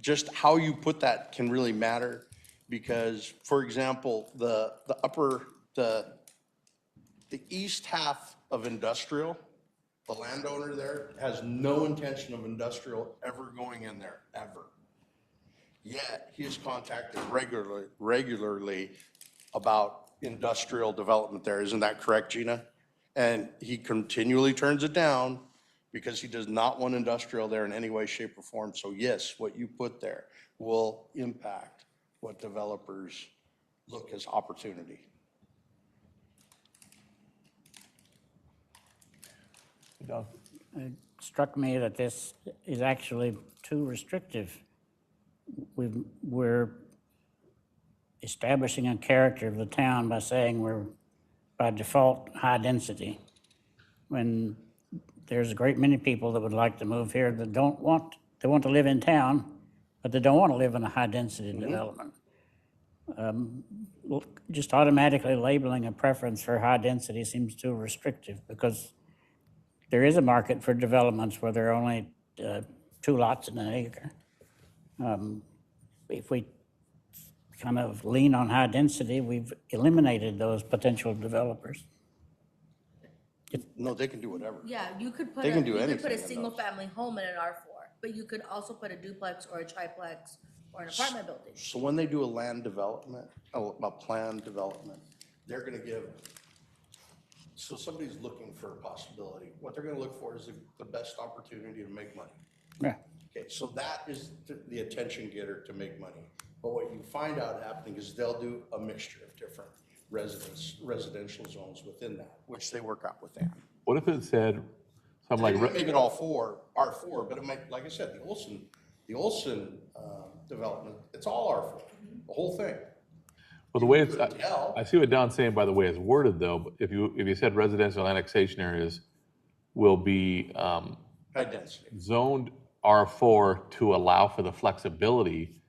Just how you put that can really matter because, for example, the east half of industrial, the landowner there has no intention of industrial ever going in there, ever. Yet he is contacted regularly about industrial development there. Isn't that correct, Gina? And he continually turns it down because he does not want industrial there in any way, shape, or form. So yes, what you put there will impact what developers look as opportunity. It struck me that this is actually too restrictive. We're establishing a character of the town by saying we're, by default, high density, when there's a great many people that would like to move here that they want to live in town, but they don't want to live in a high-density development. Just automatically labeling a preference for high density seems too restrictive because there is a market for developments where there are only 2 lots in an acre. If we kind of lean on high density, we've eliminated those potential developers. No, they can do whatever. Yeah, you could put They a, can do you could anything put a in those. single-family home in an R4, but you could also put a duplex or a triplex or an apartment building. So when they do a land development, a planned development, they're gonna give, so somebody's looking for a possibility. What they're gonna look for is the best opportunity to make money. Yeah. Okay, so that is the attention getter to make money. But what you find out happening is they'll do a mixture of different residential zones within that, which they work out with them. What if it said something They like, might make it all R4, but it might, like I said, the Olson development, it's all R4, the whole thing. well, the way it's, couldn't tell. I see what Don's saying by the way it's worded though, but if you said residential annexation areas will be High density. zoned R4 to allow for the flexibility,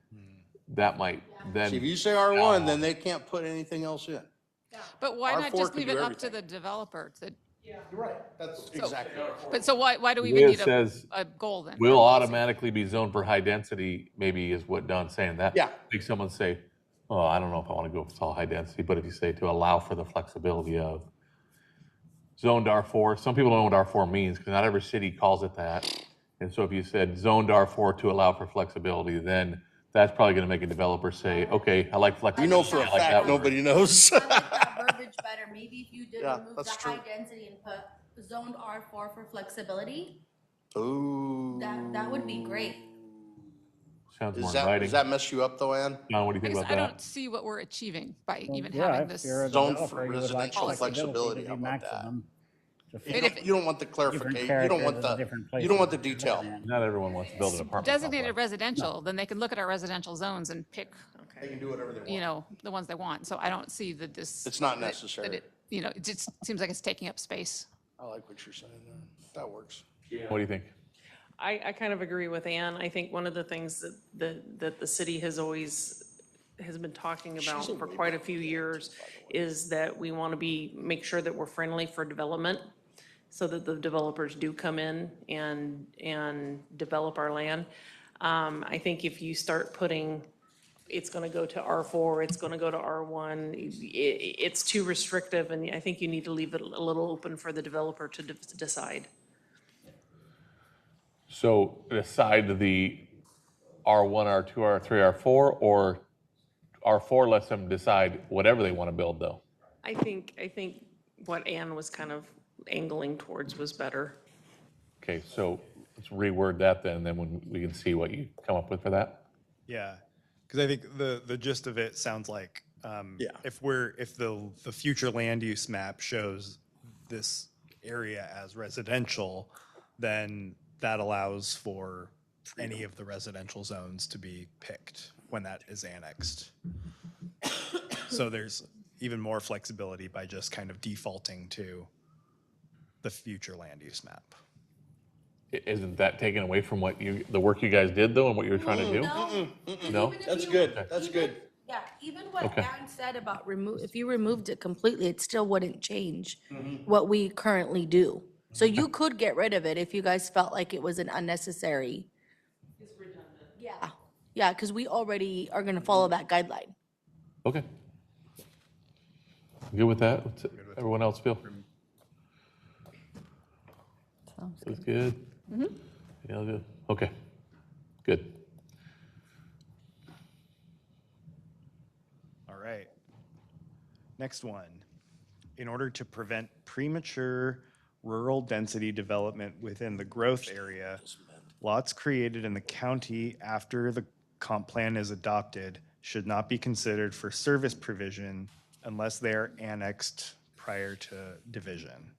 that might See, if then, you say R1, then they can't put anything else in. But why not R4 just could leave do it up to everything. the developer? You're right, that's exactly. But so why do we The way even it need says a goal then? will automatically be zoned for high density, maybe is what Don's saying. That Yeah. makes someone say, oh, I don't know if I want to go with all high density, but if you say to allow for the flexibility of zoned R4, some people don't know what R4 means because not every city calls it that. And so if you said zoned R4 to allow for flexibility, then that's probably going to make a developer say, okay, I like You flexibility. know for a I like that fact, word. nobody knows. I like that verbiage better. Maybe if you did Yeah, remove the that's high true. density and put zoned R4 for flexibility, Ooh. that would be great. Sounds more Does inviting. that mess you up though, Ann? Don, what do you I think guess about I that? don't see what we're achieving by Well, even yeah, having if this. you're a Zone for developer, you would like residential flexibility flexibility, to how be about that? maximum. to You fit don't, you don't want the clarification, you don't want characters in the, different you don't want the places detail. you're living in. Not everyone wants to build an apartment Designated complex. residential, then they can look at our residential zones and pick, They can do whatever they want. you know, the ones they want. So I don't see that this. It's not that- necessary. that it, you know, it just seems like it's taking up space. I like what you're saying there. That works. What do you think? I kind of agree with Ann. I think one of the things that the city has been talking about for quite a few years is that we want to make sure that we're friendly for development so that the developers do come in and develop our land. I think if you start putting, it's going to go to R4, it's going to go to R1, it's too restrictive, and I think you need to leave it a little open for the developer to decide. So decide the R1, R2, R3, R4, or R4 lets them decide whatever they want to build though? I think what Ann was kind of angling towards was better. Okay, so let's reword that then, and then when we can see what you come up with for that. Yeah, because I think the gist of it sounds like if the future land use map shows this area as residential, then that allows for any of the residential zones to be picked when that is annexed. So there's even more flexibility by just kind of defaulting to the future land use map. Isn't that taken away from the work you guys did though and what you were trying to do? No. Because No? even if That's you- good, that's even- good. Yeah, even what Okay. Ann said about if you removed it completely, it still wouldn't change what we currently do. So you could get rid of it if you guys felt like it was an unnecessary. It's redundant. Yeah, because we already are gonna follow that guideline. Okay. Good with that? What's everyone else feel? Sounds Feels good? Yeah, good. Okay, good. All right. Next one. In order to prevent premature rural density development within the growth area, lots created in the county after the comp plan is adopted should not be considered for service provision unless they are annexed prior to division.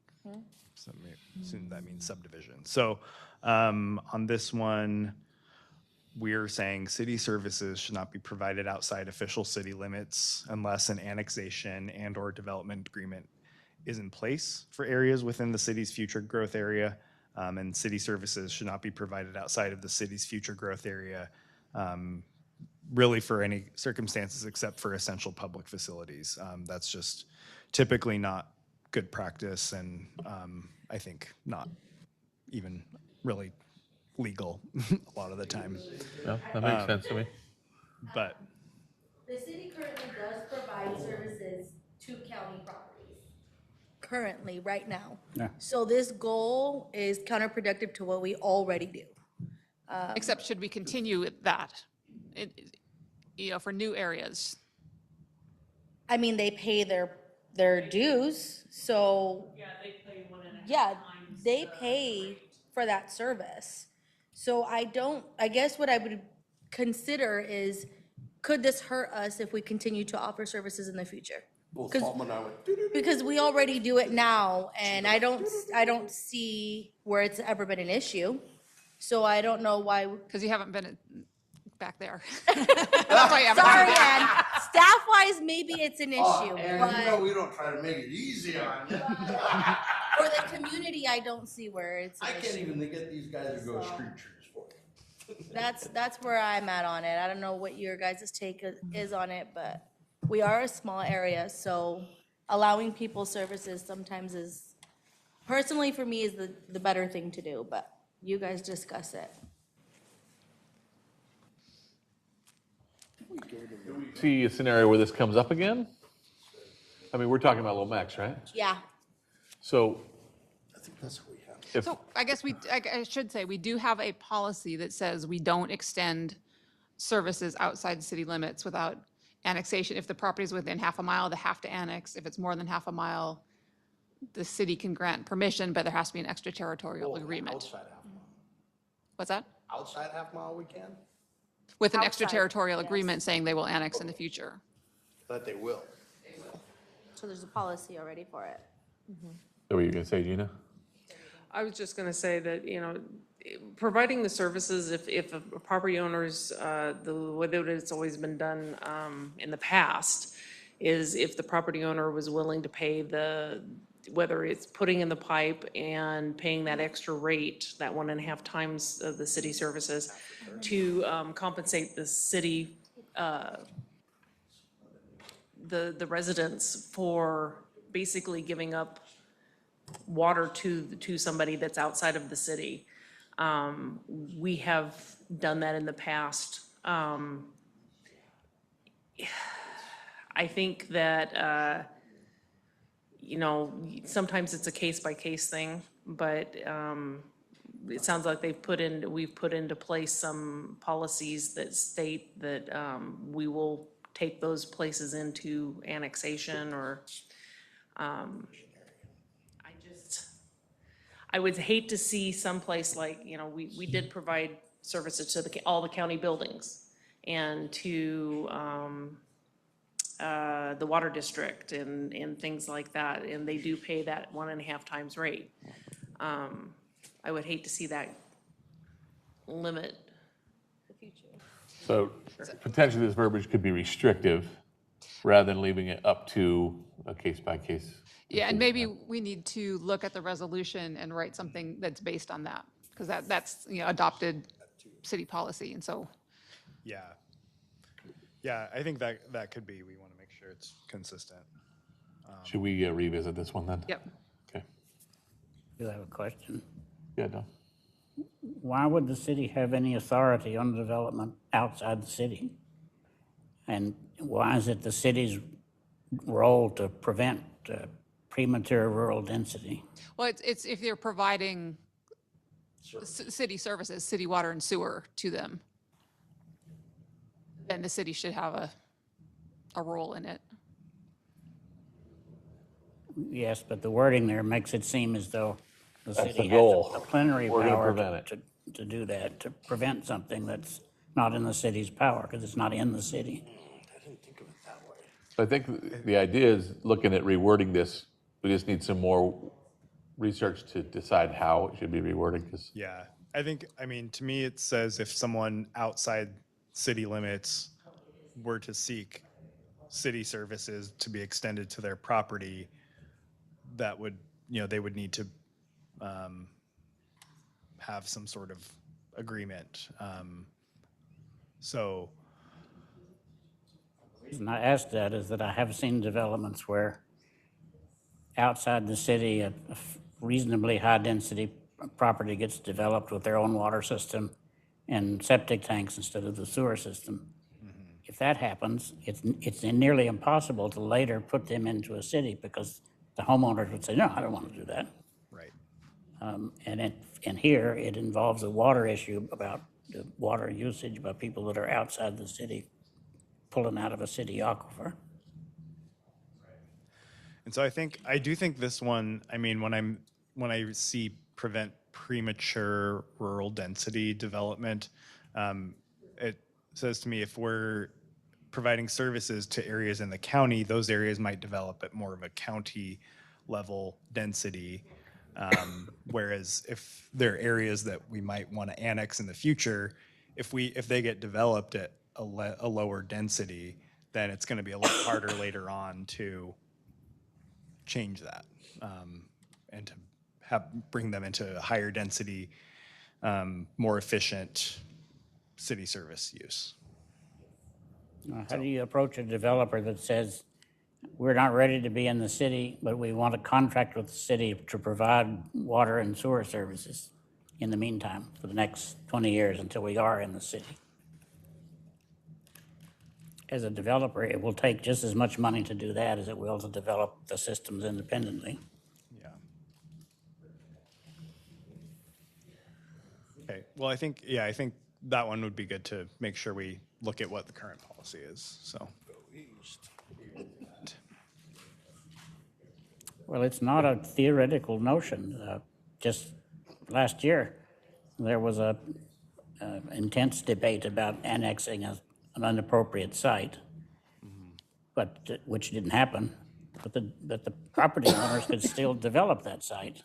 So assume that means subdivision. So on this one, we're saying city services should not be provided outside official city limits unless an annexation and/or development agreement is in place for areas within the city's future growth area. And city services should not be provided outside of the city's future growth area, really for any circumstances except for essential public facilities. That's just typically not good practice and I think not even really legal a lot of the time. Yeah, that makes sense to me. But The city currently does provide services to county properties. Currently, right now. Yeah. So this goal is counterproductive to what we already do. Except should we continue with that? For new areas? I mean, they pay their dues, so. Yeah, they pay 1.5 times. They pay for that service. So I guess what I would consider is, could this hurt us if we continue to offer services in the future? Both Paul and I went, "Doo-doo-doo." Because we already do it now, and I don't see where it's ever been an issue. So I don't know why. Because you haven't been back there. That's why you haven't. Sorry, Ann. Staff-wise, maybe it's an issue, Oh, and you know but we don't try to make it easy on you. for the community, I don't see where it's an I can't issue. even get these guys to go street trees for you. That's where I'm at on it. I don't know what your guys' take is on it, but we are a small area, so allowing people services sometimes is, personally for me, is the better thing to do, but you guys discuss it. See a scenario where this comes up again? I mean, we're talking about Little Max, right? Yeah. So I think that's what we have. if, So I guess I should say, we do have a policy that says we don't extend services outside the city limits without annexation. If the property is within half a mile, they have to annex. If it's more than half a mile, the city can grant permission, but there has to be an extraterritorial agreement. Outside half mile. What's that? Outside half mile we can, With an Outside, extraterritorial yes. agreement saying they will annex in the future. that they will. So there's a policy already for it. what were you gonna say, Gina? I was just gonna say that, providing the services, if a property owner's, the way that it's always been done, in the past, is if the property owner was willing to pay whether it's putting in the pipe and paying that extra rate, that 1.5 times of the city services, to compensate the city, the residents for basically giving up water to somebody that's outside of the city. We have done that in the past. I think that, sometimes it's a case-by-case thing, but it sounds like we've put into place some policies that state that we will take those places into annexation or, I would hate to see someplace like, we did provide services to all the county buildings and to the water district and things like that, and they do pay that 1.5 times rate. I would hate to see that limit. So potentially this verbiage could be restrictive. rather than leaving it up to a case-by-case. Yeah, and decision. maybe we need to look at the resolution and write something that's based on that, because that's, adopted city policy, and so, Yeah. Yeah, I think that could be, we want to make sure it's consistent. Should we revisit this one then? yep. Okay. Do have a question. Yeah, no. Why would the city have any authority on development outside the city? And why is it the city's role to prevent premature rural density? Well, it's if they're providing city services, city water and sewer to them, then the city should have a role in it. Yes, but the wording there makes it seem as though the That's city the goal. has a plenary We're gonna power prevent to do that, to prevent something that's not in the city's power, because it's not in the city. So I think the idea is looking at rewording this, we just need some more research to decide how it should be reworded, because Yeah, I mean, to me, it says if someone outside city limits were to seek city services to be extended to their property, that would, they would need to have some sort of agreement. So, The reason I ask that is that I have seen developments where outside the city, a reasonably high-density property gets developed with their own water system and septic tanks instead of the sewer system. If that happens, it's nearly impossible to later put them into a city because the homeowners would say, no, I don't want to do that. right. And here, it involves a water issue about the water usage by people that are outside the city, pulling out of a city aquifer. And so I do think this one, I mean, when I see prevent premature rural density development, it says to me if we're providing services to areas in the county, those areas might develop at more of a county level density. Whereas if there are areas that we might want to annex in the future, if they get developed at a lower density, then it's going to be a lot harder later on to change that and to bring them into higher density, more efficient city service use. How do you approach a developer that says, we're not ready to be in the city, but we want a contract with the city to provide water and sewer services in the meantime for the next 20 years until we are in the city? As a developer, it will take just as much money to do that as it will to develop the systems independently. Yeah. Okay, well, I think that one would be good to make sure we look at what the current policy is, so. Well, it's not a theoretical notion. Just last year, there was a intense debate about annexing an inappropriate site, but which didn't happen. But the property owners could still develop that site,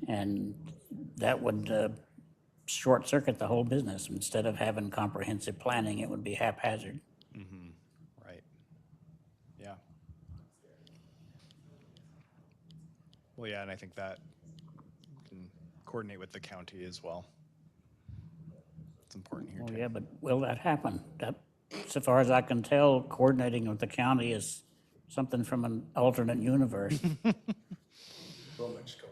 and that would short circuit the whole business. Instead of having comprehensive planning, it would be haphazard. Right. Yeah. Well, yeah, and I think that can coordinate with the county as well. It's important here Well, too. yeah, but will that happen? That, so far as I can tell, coordinating with the county is something from an alternate universe. Go Mexico.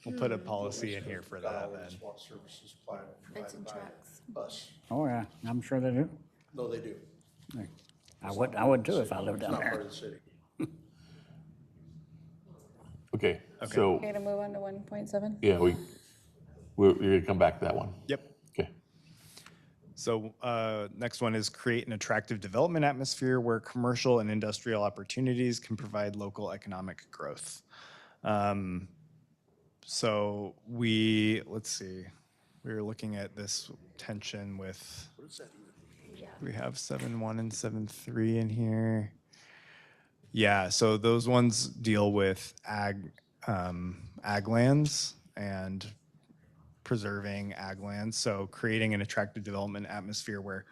We'll put a policy in here for that then. Water services provided by us. Oh, yeah, I'm sure they do. No, they do. I would too if I lived down Not part there. of the city. okay, so, Okay, to move on to 1.7? yeah, we're gonna come back to that one. Yep. Okay. So next one is create an attractive development atmosphere where commercial and industrial opportunities can provide local economic growth. So let's see, we were looking at this tension with, we have 7.1 and 7.3 in here. Yeah, so those ones deal with ag lands and preserving ag lands. So creating an attractive development atmosphere where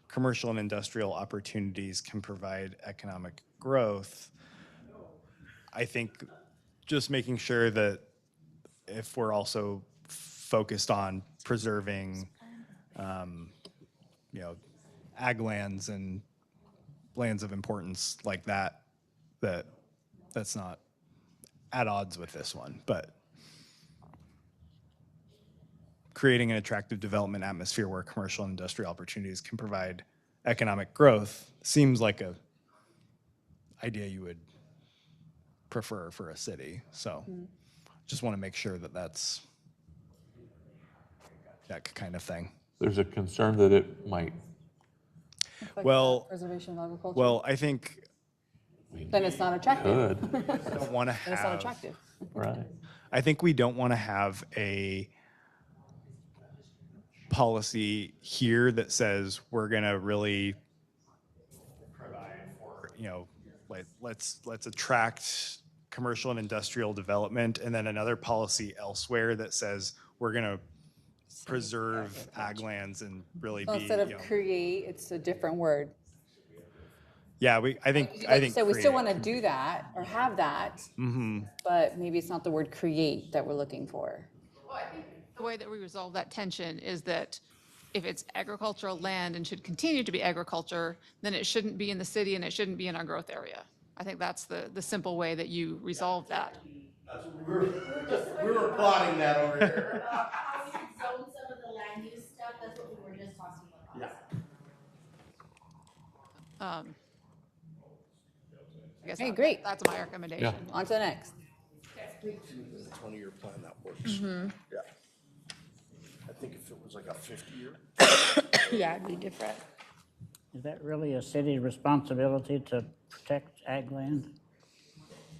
commercial and industrial opportunities can provide economic growth, I think just making sure that if we're also focused on preserving, you know, ag lands and lands of importance like that, that's not at odds with this one, but creating an attractive development atmosphere where commercial and industrial opportunities can provide economic growth seems like a idea you would prefer for a city. So just want to make sure that that's that kind of thing. There's a concern that it might. Well, Preservation of agriculture? well, I think Then it's not attractive. Could, we don't want to Then it's not have, attractive. right. I think we don't want to have a policy here that says we're going to really provide for, you know, like let's attract commercial and industrial development, and then another policy elsewhere that says we're going to preserve ag lands and really So be, instead of you know, create, it's a different word. yeah, I think So we still create. want to do that or have that, but maybe it's not the word create that we're looking for. The way that we resolve that tension is that if it's agricultural land and should continue to be agriculture, then it shouldn't be in the city and it shouldn't be in our growth area. I think that's the simple way that you resolve that. We were plotting that over here. How we could zone some of the land use stuff, that's what we were just talking about. I guess Okay, great. that's my recommendation. Yeah. On to the next. 20-year plan, that works. Yeah. I think if it was like a 50-year. Yeah, it'd be different. Is that really a city responsibility to protect ag land?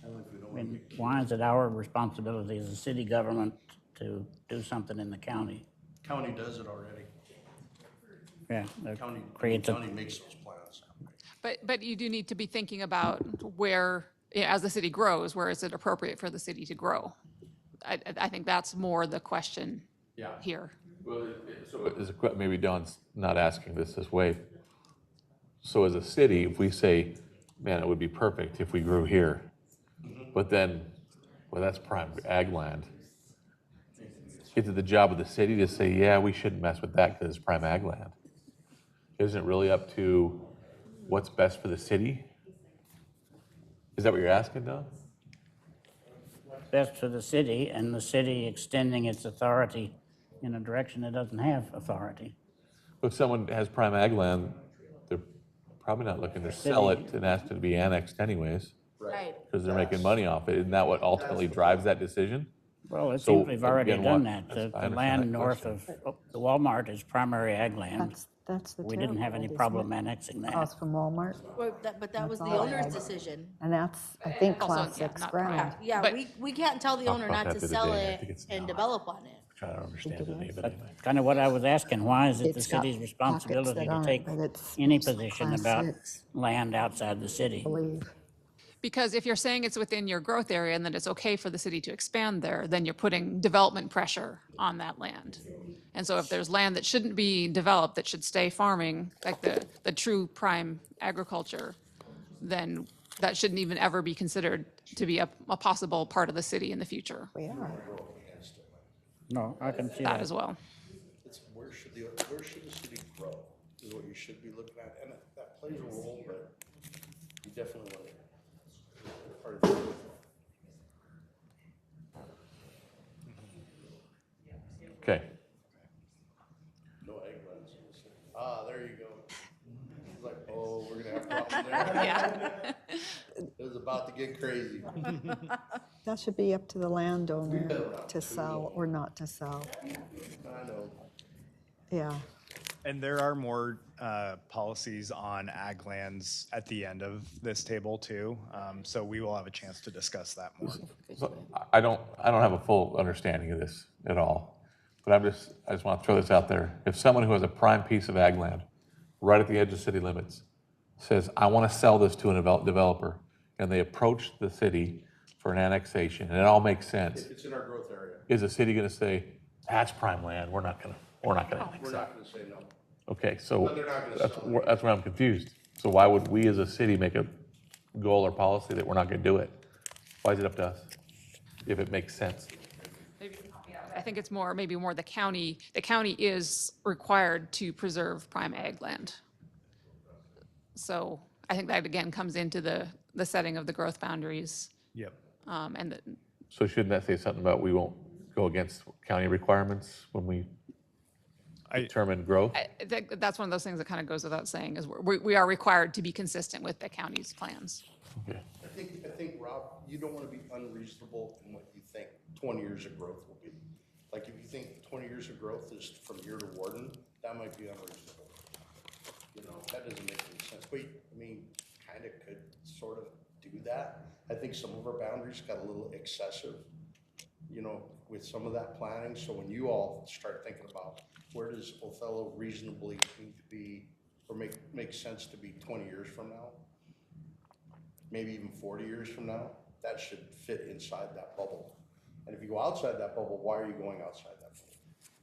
I mean, why is it our responsibility as a city government to do something in the county? County does it already. Yeah, that County creates a, makes those plans. But you do need to be thinking about where, as the city grows, where is it appropriate for the city to grow? I think that's more the question here. Well, so maybe Don's not asking this way. So as a city, if we say, man, it would be perfect if we grew here, but then, well, that's prime ag land. Is it the job of the city to say, yeah, we shouldn't mess with that because it's prime ag land? Isn't it really up to what's best for the city? Is that what you're asking, Don? best for the city, and the city extending its authority in a direction it doesn't have authority. If someone has prime ag land, they're probably not looking to sell it and ask it to be annexed anyways, Right. because they're making money off it. Isn't that what ultimately drives that decision? Well, it So, seems we've already again, done what- that. I The understand land that north question. of the Walmart is primary ag land. That's the We didn't have any terrible, problem isn't it? annexing Across that. from Walmart, But that was the That's all. owner's decision. and that's, I think, Also, Class yeah, 6 not ground. prime. Yeah, But- we can't tell the Talked owner about not that to the other sell day, and I it think it's and not. develop on it. Trying to understand it anyway, but anyway. Kind of what I was asking, why is it the It's got city's pockets responsibility that to aren't, take but it's any mostly position Class about 6, land outside the city? I believe. Because if you're saying it's within your growth area and that it's okay for the city to expand there, then you're putting development pressure on that land. And so if there's land that shouldn't be developed, that should stay farming, like the true prime agriculture, then that shouldn't even ever be considered to be a possible part of the city in the future, We are. No, I can see that that. as well. It's where should the city grow is what you should be looking at, and that plays a role, but you definitely want to. Part of the- Okay, No eggplants in the city. Ah, there you go. It's like, oh, we're gonna have problems there. Yeah. It was about to get crazy. That should be up to the landowner to sell or not to sell. I know. Yeah. And there are more policies on ag lands at the end of this table too. So we will have a chance to discuss that more. so I don't have a full understanding of this at all, but I just want to throw this out there. If someone who has a prime piece of ag land right at the edge of city limits says, I want to sell this to a developer, and they approach the city for an annexation, and it all makes sense, It's in our growth area. is the city going to say, that's prime land, we're not going to annex We're that? not gonna say no. Okay, so But they're not gonna sell it. that's where I'm confused. So why would we as a city make a goal or policy that we're not gonna do it? Why is it up to us? If it makes sense. I think it's more, maybe more the county is required to preserve prime ag land. So I think that again comes into the setting of the growth boundaries. Yep. And So shouldn't that say something about we won't go against county requirements when we determine growth? I think that's one of those things that kind of goes without saying, is we are required to be consistent with the county's plans. Okay. I think, Rob, you don't want to be unreasonable in what you think 20 years of growth will be. Like, if you think 20 years of growth is from here to Warden, that might be unreasonable. You know, that doesn't make any sense. But, I mean, kind of could sort of do that. I think some of our boundaries got a little excessive, you know, with some of that planning. So when you all start thinking about where does Othello reasonably need to be, or make sense to be 20 years from now, maybe even 40 years from now, that should fit inside that bubble. And if you go outside that bubble, why are you going outside that bubble?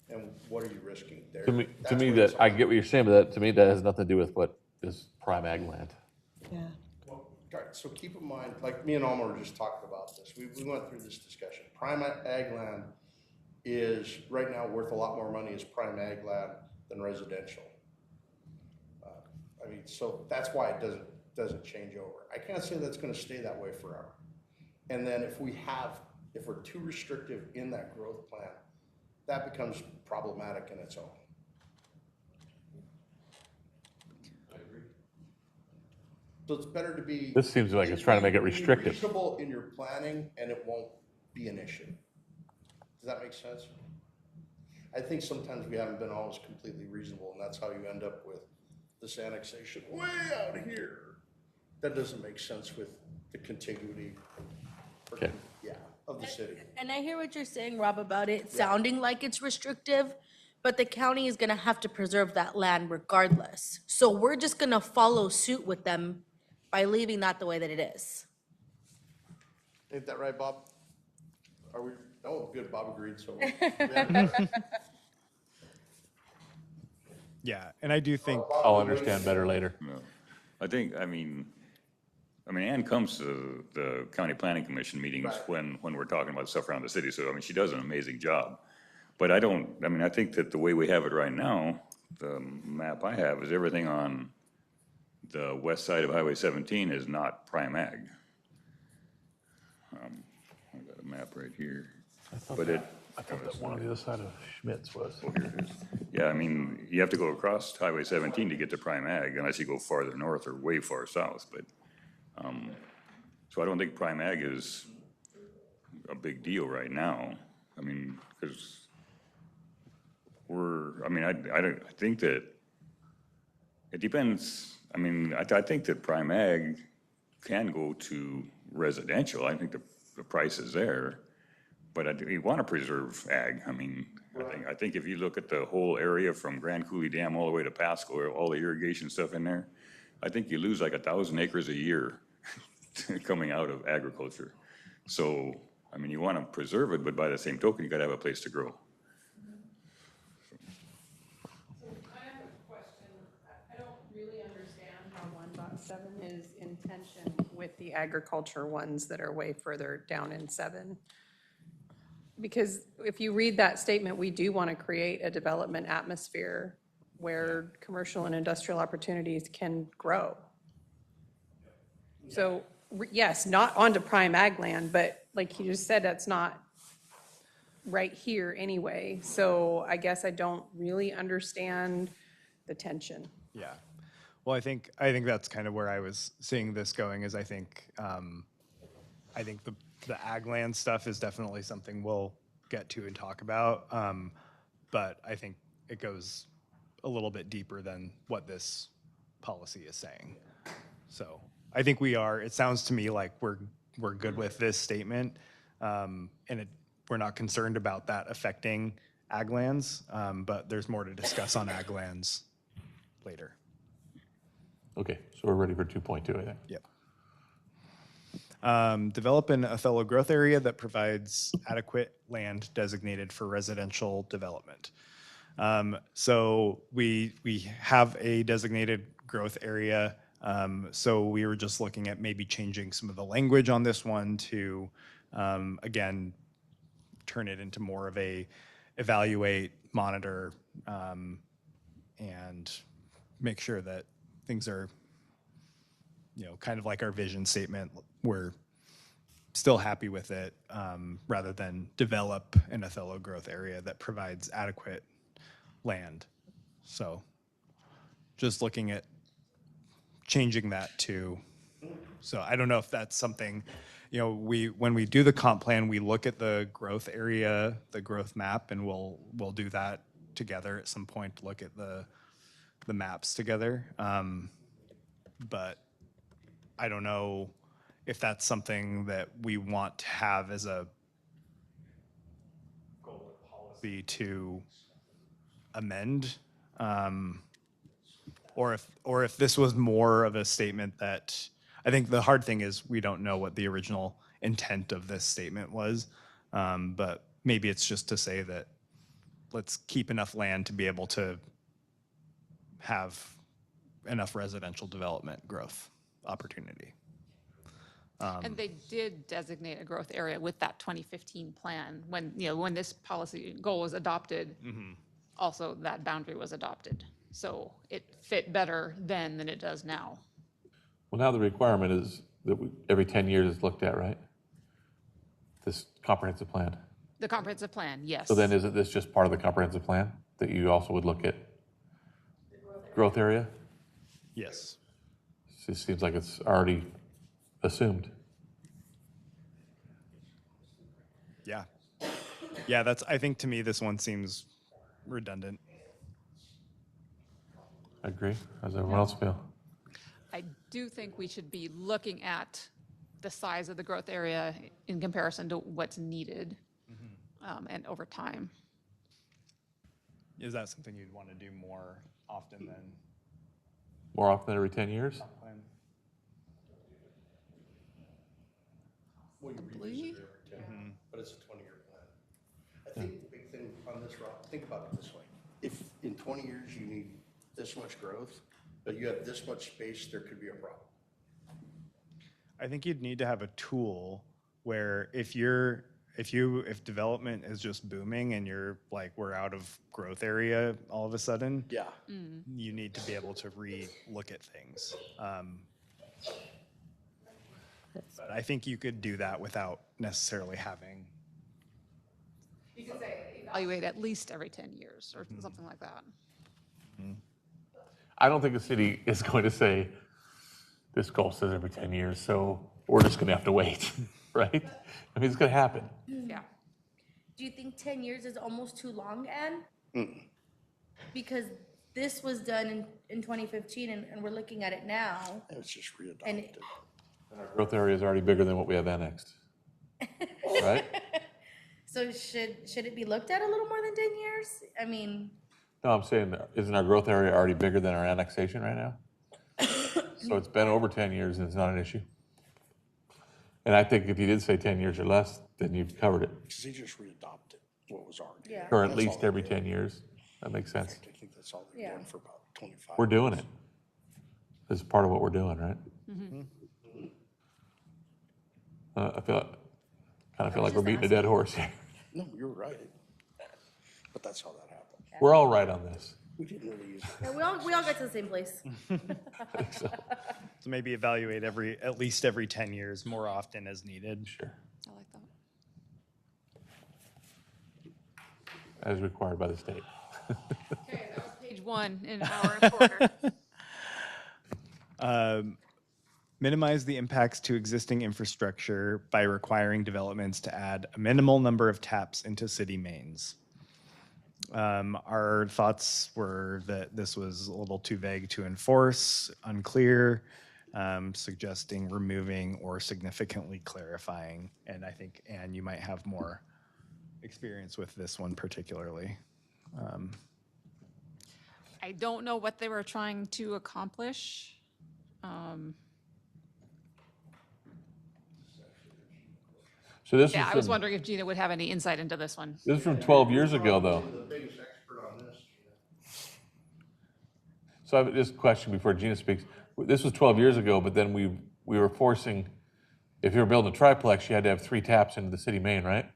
And what are you risking there? To me, That's where that it's I all- get what you're saying, but that, to me, that has nothing to do with what is prime ag land. Yeah. Well, all right, so keep in mind, like me and Alma were just talking about this. We went through this discussion. Prime ag land is right now worth a lot more money as prime ag land than residential. I mean, so that's why it doesn't change over. I can't say that's going to stay that way forever. And then if we're too restrictive in that growth plan, that becomes problematic in its own. I agree. So it's better to be. This seems like it's trying to make it be restrictive. Reasonable in your planning, and it won't be an issue. Does that make sense? I think sometimes we haven't been always completely reasonable, and that's how you end up with this annexation way out here. That doesn't make sense with the contiguity. Okay. Yeah, of the city. And I hear what you're saying, Rob, about it sounding like it's restrictive, but the county is gonna have to preserve that land regardless. So we're just gonna follow suit with them by leaving that the way that it is. Ain't that right, Bob? Are we, oh, good, Bob agreed, so. Yeah, and I do think, I'll understand better later. No. I think, Ann comes to the county planning commission meetings Right. when we're talking about stuff around the city, so, she does an amazing job. But I think that the way we have it right now, the map I have is everything on the west side of Highway 17 is not prime ag. I've got a map right here. But I thought that one on the other side of Schmidt's was. Oh, here it is. Yeah, you have to go across Highway 17 to get to prime ag, unless you go farther north or way far south, but, so I don't think prime ag is a big deal right now. Because I think that it depends. I think that prime ag can go to residential. I think the price is there. But you want to preserve ag. I think if you look at the whole area from Grand Coulee Dam all the way to Pasco, all the irrigation stuff in there, I think you lose like 1,000 acres a year coming out of agriculture. So, you want to preserve it, but by the same token, you got to have a place to grow. So I have a question. I don't really understand how 1.7 is in tension with the agriculture ones that are way further down in 7. Because if you read that statement, we do want to create a development atmosphere where commercial and industrial opportunities can grow. So, yes, not onto prime ag land, but like you just said, that's not right here anyway. So I guess I don't really understand the tension. yeah. Well, I think that's kind of where I was seeing this going, is I think the ag land stuff is definitely something we'll get to and talk about. But I think it goes a little bit deeper than what this policy is saying. So I think it sounds to me like we're good with this statement. We're not concerned about that affecting ag lands, but there's more to discuss on ag lands later. Okay, so we're ready for 2.2, I think. Yep. Develop an Othello growth area that provides adequate land designated for residential development. So we have a designated growth area. So we were just looking at maybe changing some of the language on this one to, again, turn it into more of a evaluate, monitor, and make sure that things are, kind of like our vision statement. We're still happy with it, rather than develop an Othello growth area that provides adequate land. So just looking at changing that to, so I don't know if that's something, when we do the comp plan, we look at the growth area, the growth map, and we'll do that together at some point, look at the maps together. But I don't know if that's something that we want to have as a goal or policy to amend, or if this was more of a statement that, I think the hard thing is we don't know what the original intent of this statement was, but maybe it's just to say that let's keep enough land to be able to have enough residential development growth opportunity. And they did designate a growth area with that 2015 plan when, when this policy goal was adopted, also that boundary was adopted. So it fit better then than it does now. Well, now the requirement is that every 10 years it's looked at, right? This comprehensive plan. The comprehensive plan, yes. So then isn't this just part of the comprehensive plan that you also would look at growth area? Yes. It seems like it's already assumed. Yeah. Yeah, I think to me, this one seems redundant. I agree. How does everyone else feel? I do think we should be looking at the size of the growth area in comparison to what's needed, and over time. Is that something you'd want to do more often than? More often than every 10 years? Well, you revisit it every 10, but it's a 20-year plan. I think the big thing on this, Rob, think about it this way. If in 20 years you need this much growth, but you have this much space, there could be a problem. I think you'd need to have a tool where if development is just booming and you're like, we're out of growth area all of a sudden, Yeah. you need to be able to look at things. But I think you could do that without necessarily having. You could say evaluate at least every 10 years or something like that. I don't think the city is going to say, this goal says every 10 years, so we're just going to have to wait, right? I mean, it's going to happen. Yeah. Do you think 10 years is almost too long, Ann? Because this was done in 2015 and we're looking at it now. And it's just readopted. And And our growth area is already bigger than what we have annexed, right? so should it be looked at a little more than 10 years? I mean, No, I'm saying, isn't our growth area already bigger than our annexation right now? So it's been over 10 years and it's not an issue. And I think if you did say 10 years or less, then you've covered it. Because he just readopted what was already. Yeah. Or at That's least all every they did. 10 years. That makes sense. I think that's all they've Yeah. done for about 25. We're doing it. This is part of what we're doing, right? I kind of feel like we're beating a dead horse here. No, you're right. But that's how that happened. We're all right on this. We didn't really use it. yeah, we all got to the same place. So, So maybe evaluate at least every 10 years, more often as needed. sure, I like that. as required by the state. Okay, that was page 1 in our reporter. Minimize the impacts to existing infrastructure by requiring developments to add a minimal number of taps into city mains. Our thoughts were that this was a little too vague to enforce, unclear, suggesting removing or significantly clarifying. And I think, Anne, you might have more experience with this one particularly. I don't know what they were trying to accomplish. So Yeah, I was wondering if Gina would have any insight into this one. This is from 12 years ago, though. The biggest expert on this. So I have this question before Gina speaks. This was 12 years ago, but then we were forcing, if you were building a triplex, you had to have 3 taps into the city main, right?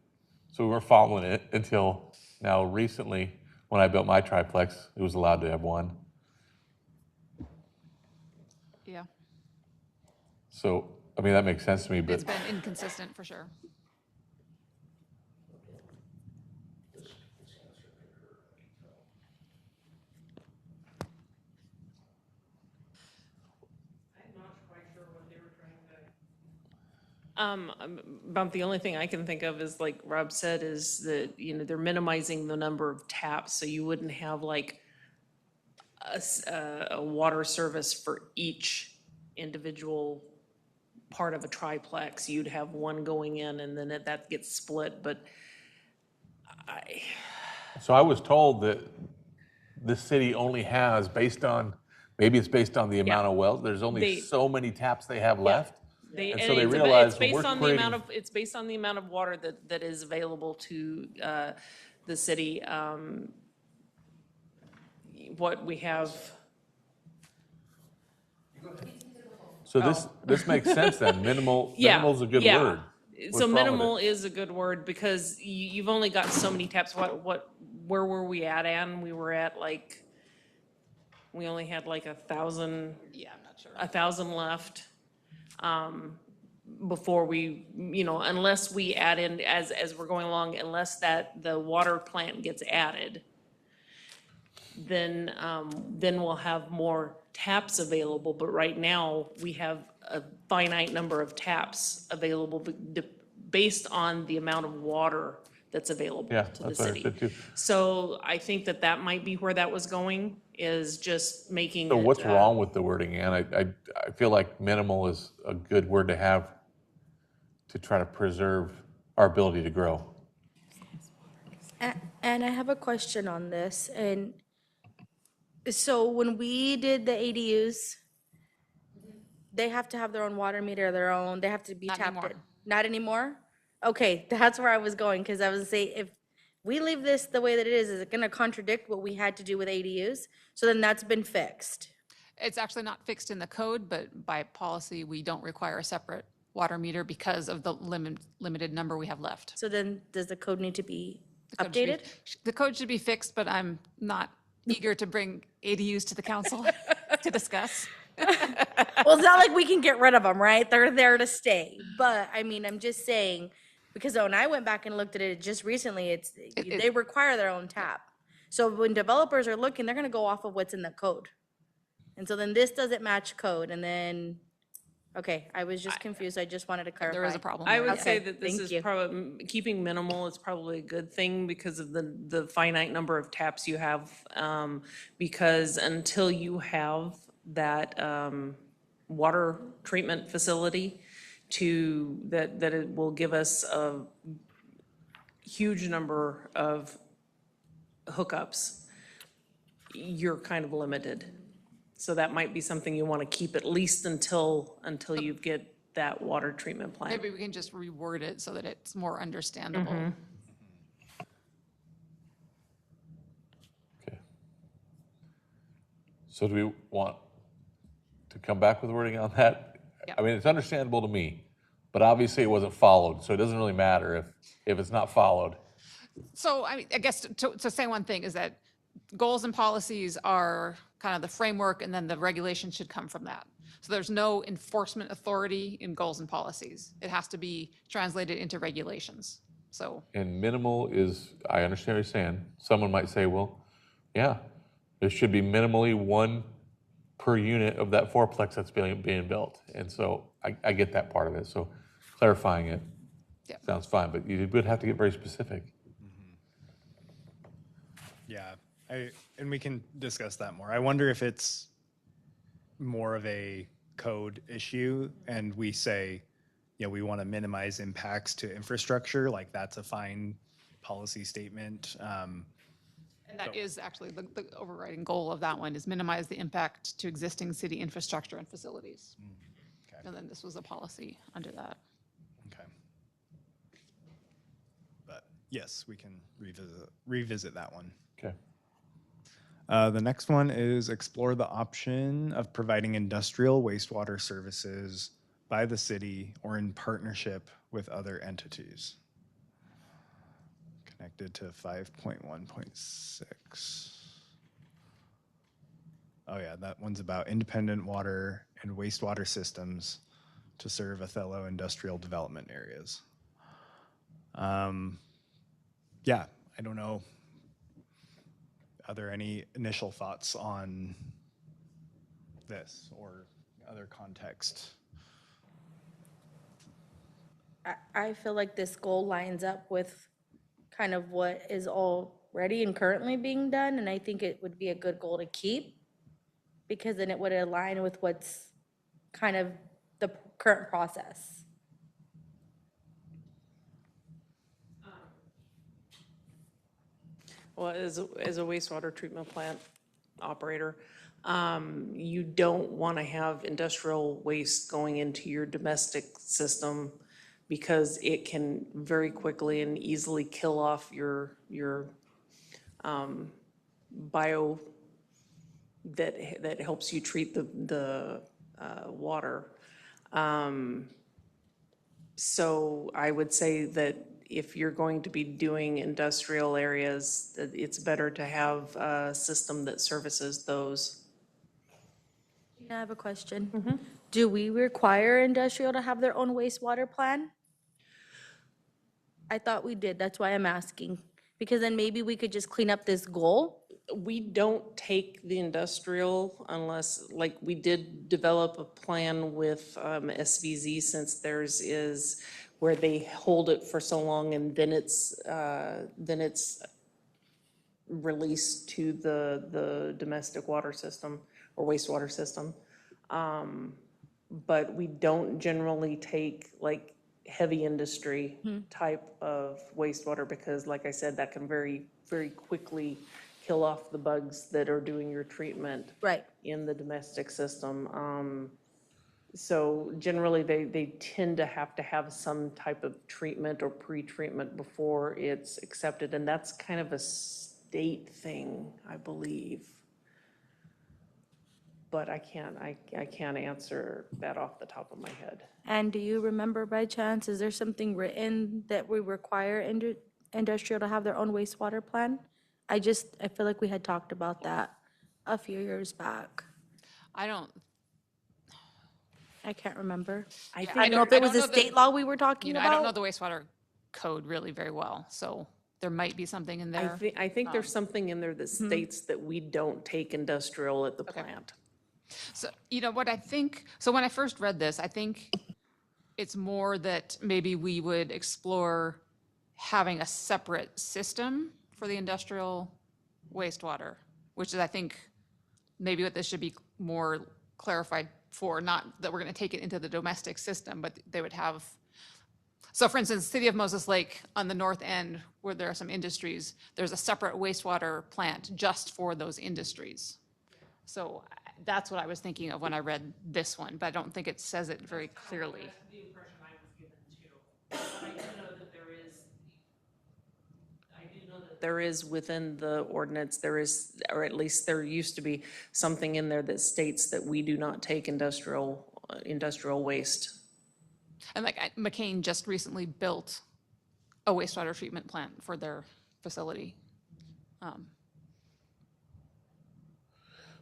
So we weren't following it until now recently, when I built my triplex, it was allowed to have 1. Yeah, So, I mean, that makes sense to me, but it's been inconsistent for sure. About the only thing I can think of is, like Rob said, is that, they're minimizing the number of taps, so you wouldn't have like a water service for each individual part of a triplex. You'd have one going in and then that gets split, but so I was told that this city only has, maybe it's based on the amount of wells, there's only They- so many taps they have left. And so they it's realized when based we're on the amount creating, of, it's based on the amount of water that is available to the city. What we have, so this makes sense then, yeah. minimal's a good yeah. word. So What's wrong with minimal it? is a good word because you've only got so many taps. Where were we at, Ann? We were at like, we only had like 1,000. Yeah, I'm not sure. 1,000 left. Before we, unless we add in, as we're going along, unless the water plant gets added, then we'll have more taps available. But right now, we have a finite number of taps available based on the amount of water that's available Yeah, to the that's what I city. said too. So I think that might be where that was going, is just making it. So what's wrong with the wording, Ann? I feel like minimal is a good word to have to try to preserve our ability to grow. And I have a question on this, and so when we did the ADUs, they have to have their own water meter, they have to be Not tapped anymore. in. Not anymore? Okay, that's where I was going, because I was saying, if we leave this the way that it is it gonna contradict what we had to do with ADUs? So then that's been fixed. It's actually not fixed in the code, but by policy, we don't require a separate water meter because of the limited number we have left. So then, does the code need to be The code should be- updated? The code should be fixed, but I'm not eager to bring ADUs to the council to discuss. Well, it's not like we can get rid of them, right? They're there to stay. But I mean, I'm just saying, because when I went back and looked at it just recently, they require their own tap. So when developers are looking, they're gonna go off of what's in the code. And so then this doesn't match code, and then, okay, I was just confused. I just wanted to clarify. There is a problem. I there, would yeah. say Okay, that this thank is you. probably, keeping minimal is probably a good thing because of the finite number of taps you have. Because until you have that water treatment facility that it will give us a huge number of hookups, you're kind of limited. So that might be something you want to keep at least until you get that water treatment plant. Maybe we can just reword it so that it's more understandable. Okay. So do we want to come back with wording on that? Yeah. I mean, it's understandable to me, but obviously it wasn't followed, so it doesn't really matter if it's not followed. So I guess to say one thing is that goals and policies are kind of the framework, and then the regulation should come from that. So there's no enforcement authority in goals and policies. It has to be translated into regulations. So And minimal is, I understand what you're saying. Someone might say, well, yeah, there should be minimally 1 per unit of that fourplex that's being built. And so I get that part of it. So clarifying it Yeah. sounds fine, but you would have to get very specific. Yeah, and we can discuss that more. I wonder if it's more of a code issue and we say, we want to minimize impacts to infrastructure, like that's a fine policy statement. and that is actually the overriding goal of that one, is minimize the impact to existing city infrastructure and facilities. Okay. And then this was a policy under that. Okay. But yes, we can revisit that one. Okay. The next one is explore the option of providing industrial wastewater services by the city or in partnership with other entities. Connected to 5.1.6. Oh yeah, that one's about independent water and wastewater systems to serve Othello industrial development areas. Yeah, I don't know. Are there any initial thoughts on this or other context? I feel like this goal lines up with kind of what is already and currently being done, and I think it would be a good goal to keep, because then it would align with what's kind of the current process. Well, as a wastewater treatment plant operator, you don't want to have industrial waste going into your domestic system because it can very quickly and easily kill off your bio that helps you treat the water. So I would say that if you're going to be doing industrial areas, that it's better to have a system that services those. I have a question. Do we require industrial to have their own wastewater plan? I thought we did, that's why I'm asking, because then maybe we could just clean up this goal. We don't take the industrial unless, like, we did develop a plan with SVZ, since theirs is where they hold it for so long and then it's released to the domestic water system or wastewater system. But we don't generally take like heavy industry type of wastewater because, like I said, that can very, very quickly kill off the bugs that are doing your treatment Right. in the domestic system. So generally, they tend to have some type of treatment or pre-treatment before it's accepted, and that's kind of a state thing, I believe. But I can't answer that off the top of my head. And do you remember by chance, is there something written that we require industrial to have their own wastewater plan? I feel like we had talked about that a few years back. I can't remember. I don't know if it was a state law we were talking I don't know about. the wastewater code really very well, so there might be something in there. I think there's something in there that states that we don't take industrial at the plant. So, what I think, so when I first read this, I think it's more that maybe we would explore having a separate system for the industrial wastewater, which is, I think, maybe what this should be more clarified for, not that we're going to take it into the domestic system, but they would have, so for instance, City of Moses Lake on the north end, where there are some industries, there's a separate wastewater plant just for those industries. So that's what I was thinking of when I read this one, but I don't think it says it very clearly. That's the impression I was given too. But I do know that There is within the ordinance, there is, or at least there used to be something in there that states that we do not take industrial waste. And like McCain just recently built a wastewater treatment plant for their facility.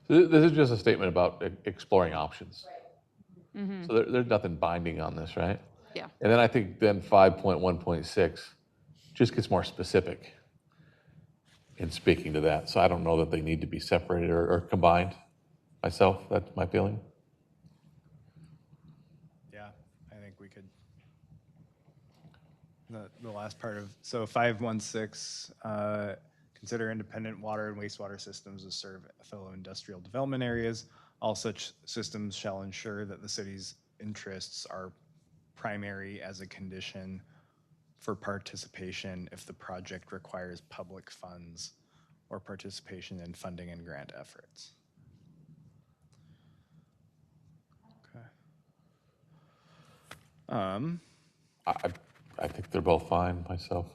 This is just a statement about exploring options. So there's nothing binding on this, right? Yeah. And then I think then 5.1.6 just gets more specific in speaking to that. So I don't know that they need to be separated or combined myself. That's my feeling. Yeah, I think we could. The last part of, so 5.1.6, consider independent water and wastewater systems to serve fellow industrial development areas. All such systems shall ensure that the city's interests are primary as a condition for participation if the project requires public funds or participation in funding and grant efforts. Okay. I think they're both fine myself.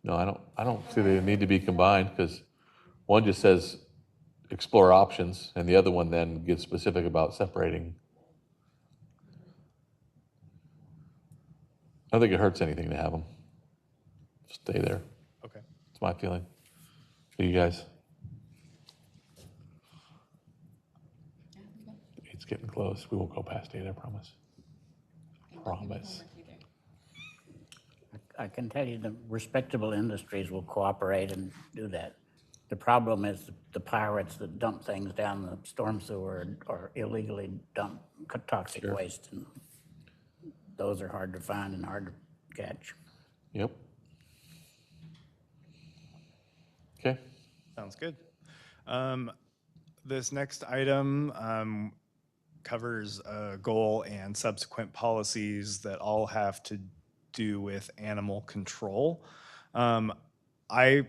No, I don't see they need to be combined because One just says explore options, and the other one then gets specific about separating. I don't think it hurts anything to have them stay there. Okay. It's my feeling. You guys? It's getting close. We won't go past 8, I promise. Promise. I can tell you the respectable industries will cooperate and do that. The problem is the pirates that dump things down the storm sewer or illegally dump toxic waste. And those are hard to find and hard to catch. Yep. Okay. Sounds good. This next item covers a goal and subsequent policies that all have to do with animal control. I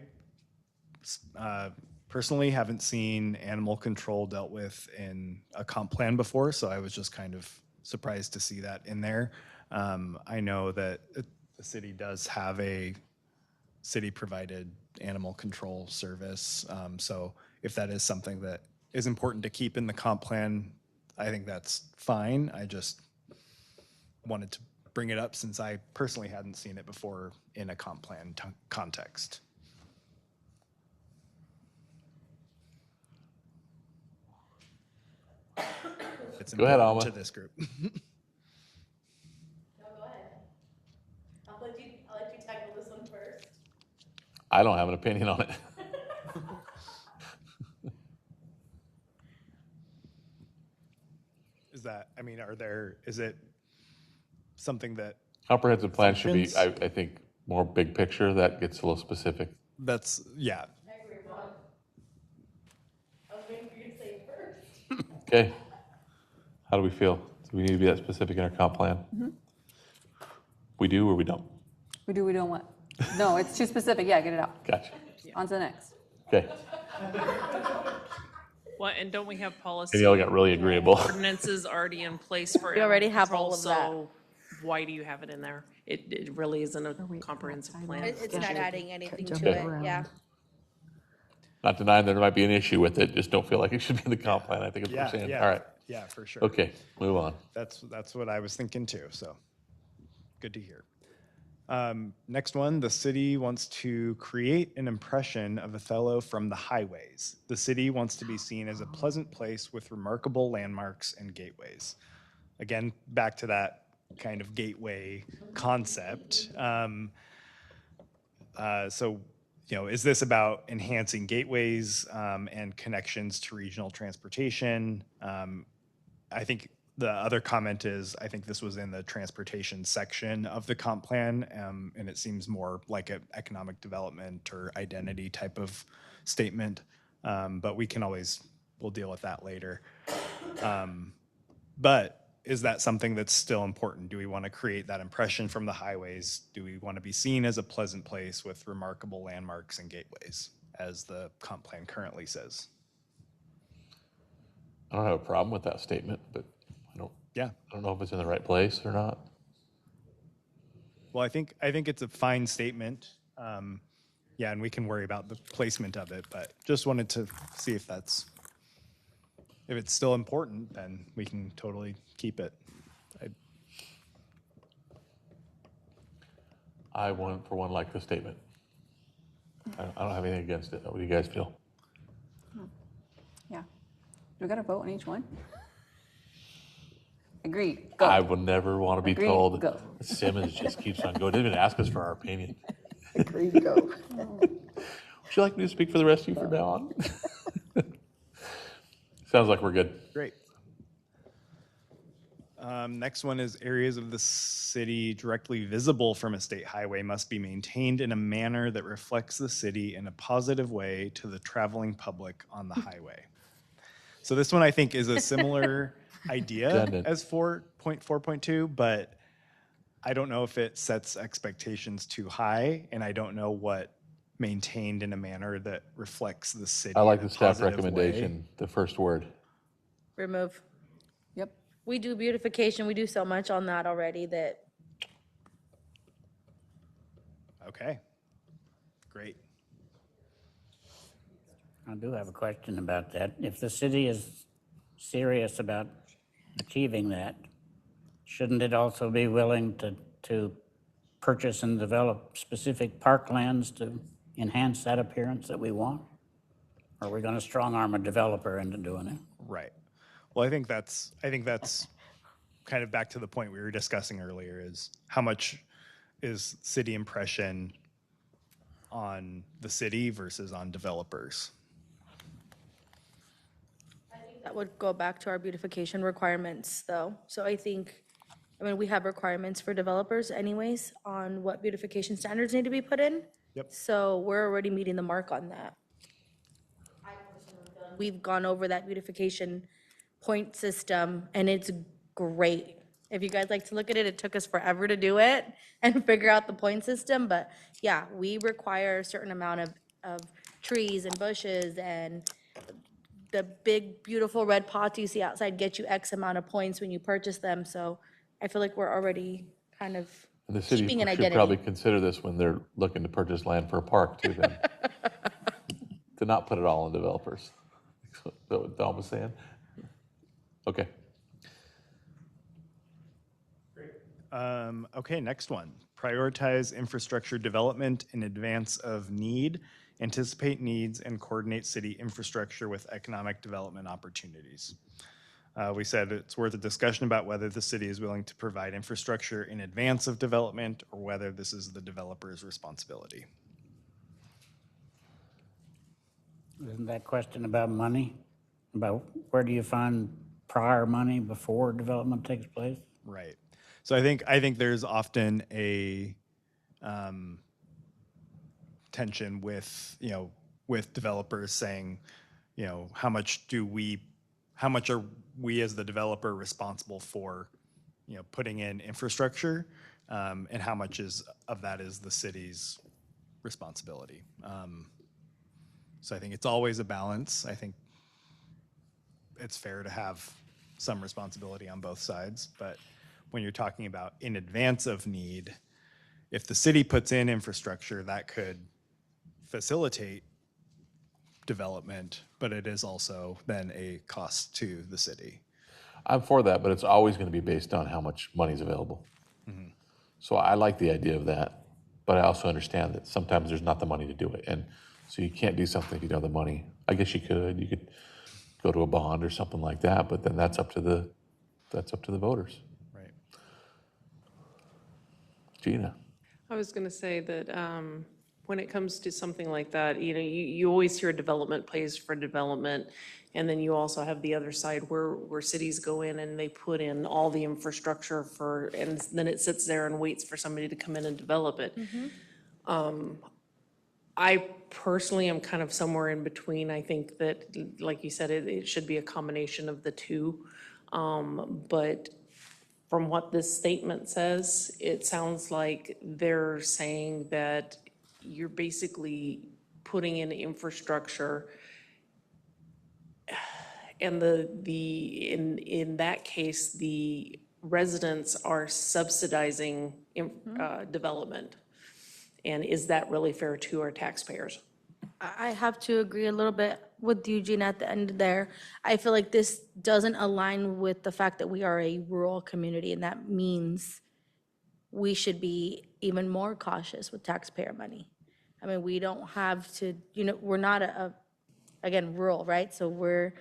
personally haven't seen animal control dealt with in a comp plan before, so I was just kind of surprised to see that in there. I know that the city does have a city-provided animal control service. So if that is something that is important to keep in the comp plan, I think that's fine. I just wanted to bring it up since I personally hadn't seen it before in a comp plan context. It's Go ahead, important Alma. to this group. No, go ahead. I'll let you tackle this one first. I don't have an opinion on it. Is that, I mean, is it something that Comprehensive plan should be, Functions? I think, more big picture. That gets a little specific. that's, yeah, I agree, Ron. I was waiting for you to say it first. Okay. How do we feel? Do we need to be that specific in our comp plan? We do or we don't? We do, we don't want. No, it's too specific. Yeah, get it out. Gotcha. On to the next. Okay. What, and don't we have policy? Danielle got really agreeable. Ordinances already in place for. We already animal have control, all of that. So why do you have it in there? It really isn't a comprehensive plan. It's not adding anything to Okay. it, yeah. Not denying there might be an issue with it, just don't feel like it should be in the comp plan. I think it's what yeah, we're saying. yeah. All right. Yeah, for sure. Okay, move on. That's what I was thinking too, so good to hear. Next one, the city wants to create an impression of Othello from the highways. The city wants to be seen as a pleasant place with remarkable landmarks and gateways. Again, back to that kind of gateway concept. So, is this about enhancing gateways and connections to regional transportation? I think the other comment is, I think this was in the transportation section of the comp plan, and it seems more like an economic development or identity type of statement. But we'll deal with that later. But is that something that's still important? Do we want to create that impression from the highways? Do we want to be seen as a pleasant place with remarkable landmarks and gateways, as the comp plan currently says? I don't have a problem with that statement, but Yeah. I don't know if it's in the right place or not. Well, I think it's a fine statement. Yeah, and we can worry about the placement of it, but just wanted to see if it's still important, then we can totally keep it. I, for one, like the statement. I don't have anything against it. What do you guys feel? Yeah. Do we got to vote on each one? Agreed. Go. I will never want to be Agreed. told Go. Simmons just keeps on going. Didn't even ask us for our opinion. Agreed, go. Would you like me to speak for the rest of you from now on? Sounds like we're good. Great. Next one is areas of the city directly visible from a state highway must be maintained in a manner that reflects the city in a positive way to the traveling public on the highway. So this one I think is a similar idea Redundant. as 4.4.2, but I don't know if it sets expectations too high, and I don't know what maintained in a manner that reflects the city. I like in a the staff positive way. recommendation, the first word. Remove. Yep. We do beautification, we do so much on that already that Okay, great. I do have a question about that. If the city is serious about achieving that, shouldn't it also be willing to purchase and develop specific parklands to enhance that appearance that we want? Or are we going to strong arm a developer into doing it? Right. Well, I think that's kind of back to the point we were discussing earlier, is how much is city impression on the city versus on developers? That would go back to our beautification requirements, though. So I mean, we have requirements for developers anyways on what beautification standards need to be put in. Yep. So we're already meeting the mark on that. We've gone over that beautification point system, and it's great. If you guys like to look at it, it took us forever to do it and figure out the point system, but yeah, we require a certain amount of trees and bushes, and the big, beautiful red pots you see outside get you X amount of points when you purchase them, so I feel like we're already kind of And the city keeping an should probably identity. consider this when they're looking to purchase land for a park too, then. To not put it all on developers. Is that what Dom was saying? Okay. Okay, next one. Prioritize infrastructure development in advance of need, anticipate needs, and coordinate city infrastructure with economic development opportunities. We said it's worth a discussion about whether the city is willing to provide infrastructure in advance of development or whether this is the developer's responsibility. Isn't that question about money? About where do you find prior money before development takes place? Right. So I think there's often a tension with, with developers saying, how much are we as the developer responsible for, putting in infrastructure, and how much of that is the city's responsibility. So I think it's always a balance. I think it's fair to have some responsibility on both sides, but when you're talking about in advance of need, if the city puts in infrastructure, that could facilitate development, but it is also then a cost to the city. I'm for that, but it's always going to be based on how much money is available. So I like the idea of that, but I also understand that sometimes there's not the money to do it. And so you can't do something if you don't have the money. I guess you could go to a bond or something like that, but then that's up to the voters. Right. Gina. I was going to say that when it comes to something like that, you always hear development pays for development. And then you also have the other side where cities go in and they put in all the infrastructure and then it sits there and waits for somebody to come in and develop it. I personally am kind of somewhere in between. I think that, like you said, it should be a combination of the two. But from what this statement says, it sounds like they're saying that you're basically putting in infrastructure, and in that case, the residents are subsidizing development. And is that really fair to our taxpayers? I have to agree a little bit with Eugene at the end there. I feel like this doesn't align with the fact that we are a rural community, and that means we should be even more cautious with taxpayer money. I mean, we don't have to, we're not again, rural, right? So we're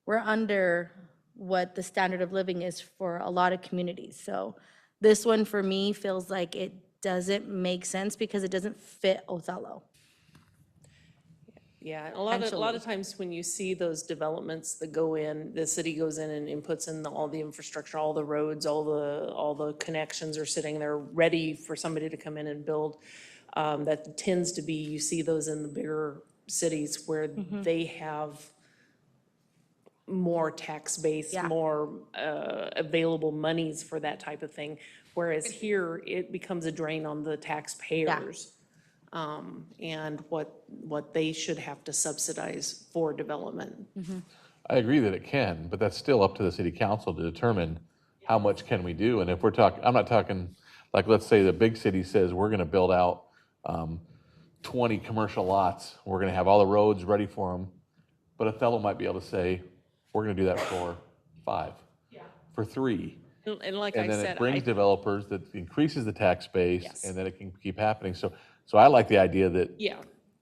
under what the standard of living is for a lot of communities. So this one for me feels like it doesn't make sense because it doesn't fit Othello. Yeah, a lot of times when you see those developments that go in, the city goes in and puts in all the infrastructure, all the roads, all the connections are sitting there ready for somebody to come in and build. That tends to be, you see those in the bigger cities where they have more tax base, Yeah. more available monies for that type of thing. Whereas here, it becomes a drain on the taxpayers. And what they should have to subsidize for development. I agree that it can, but that's still up to the city council to determine how much can we do. And if we're talking, I'm not talking, like, let's say the big city says we're going to build out 20 commercial lots. We're going to have all the roads ready for them. But Othello might be able to say, we're gonna do that for 5, for 3. And like I And then said, it brings developers, that increases the tax base, Yes. and then it can keep happening. So I like the idea that yeah.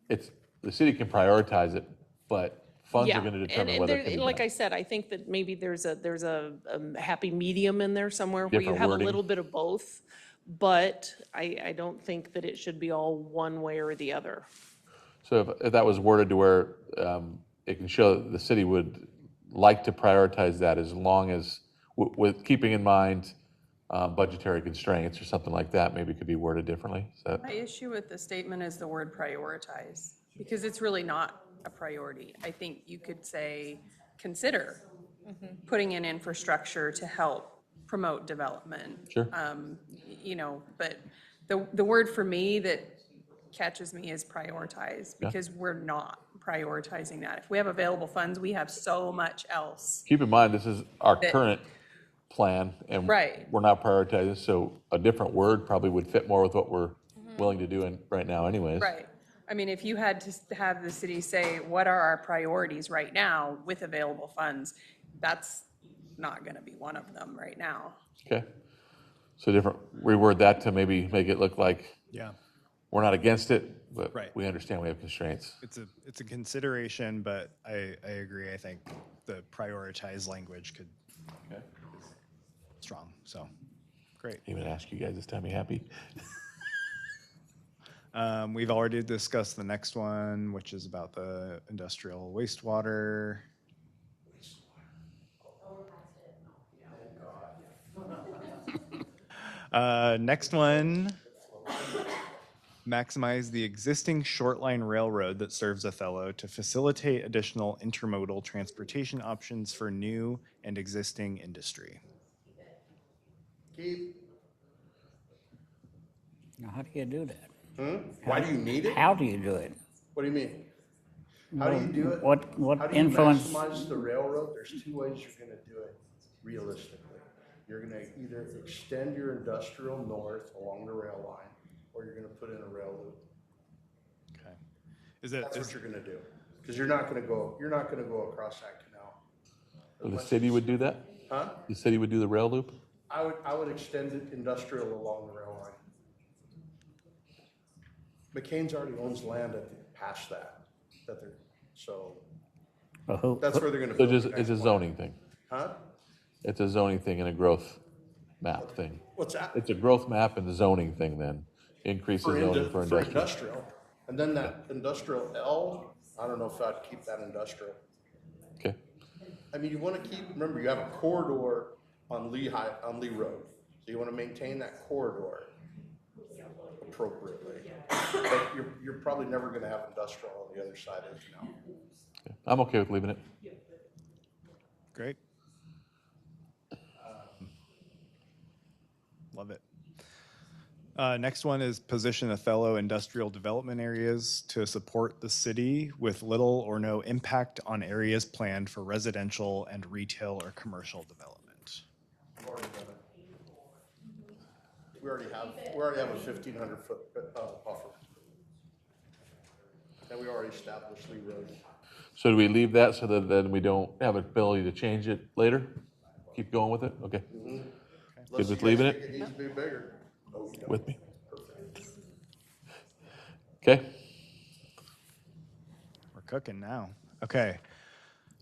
the city can prioritize it, but funds Yeah, are gonna determine and whether there, it can be like I done. said, I think that maybe there's a happy medium in there somewhere where you Different have a wording. little bit of both, but I don't think that it should be all one way or the other. So if that was worded to where it can show that the city would like to prioritize that as long as, with keeping in mind budgetary constraints or something like that, maybe it could be worded differently. Is that- My issue with the statement is the word prioritize, because it's really not a priority. I think you could say, consider putting in infrastructure to help promote development. Sure. You know, but the word for me that catches me is prioritize, Yeah. because we're not prioritizing that. If we have available funds, we have so much else. Keep in mind, this is our That- current plan, and Right. we're not prioritizing, so a different word probably would fit more with what we're willing to do right now anyways. Right. I mean, if you had to have the city say, what are our priorities right now with available funds? That's not gonna be one of them right now. Okay. So reword that to maybe make it look like Yeah, we're not against it, but Right. we understand we have constraints. it's a consideration, but I agree. I think the prioritized language could Okay. strong. So great. Even ask you guys this time, you happy? We've already discussed the next one, which is about the industrial wastewater. Next one, maximize the existing short line railroad that serves Othello to facilitate additional intermodal transportation options for new and existing industry. Keith, Now, how do you do that? why do you need it? How do you do it? What do you mean? How do you do it? What How do you influence? maximize the railroad? There's 2 ways you're gonna do it realistically. You're gonna either extend your industrial north along the rail line, or you're gonna put in a rail loop. Okay. That's what you're gonna do. Because you're not gonna go across that canal. So the city would do that? Huh? The city would do the rail loop? I would extend it industrial along the rail line. McCain's already owns land past that they're, so Well, who, that's where they're gonna So build just, the it's next a one. zoning thing. Huh? It's a zoning thing and a growth map thing. What's that? It's a growth map and the zoning thing then. Increase the zoning for industrial. industrial. And then that industrial L, I don't know if I'd keep that industrial. Okay. I mean, you wanna remember, you have a corridor on Lee Road. So you wanna maintain that corridor appropriately. But you're probably never gonna have industrial on the other side of the canal. I'm okay with leaving it. Great. Love it. Next one is position Othello industrial development areas to support the city with little or no impact on areas planned for residential and retail or commercial development. We've already done it. We already have a 1,500-foot buffer. And we already established Lee Road. So do we leave that so that then we don't have ability to change it later? Keep going with it? Okay. Unless with you leaving guys it? think It needs to be bigger. Oh, no. With me? Okay. We're cooking now. Okay.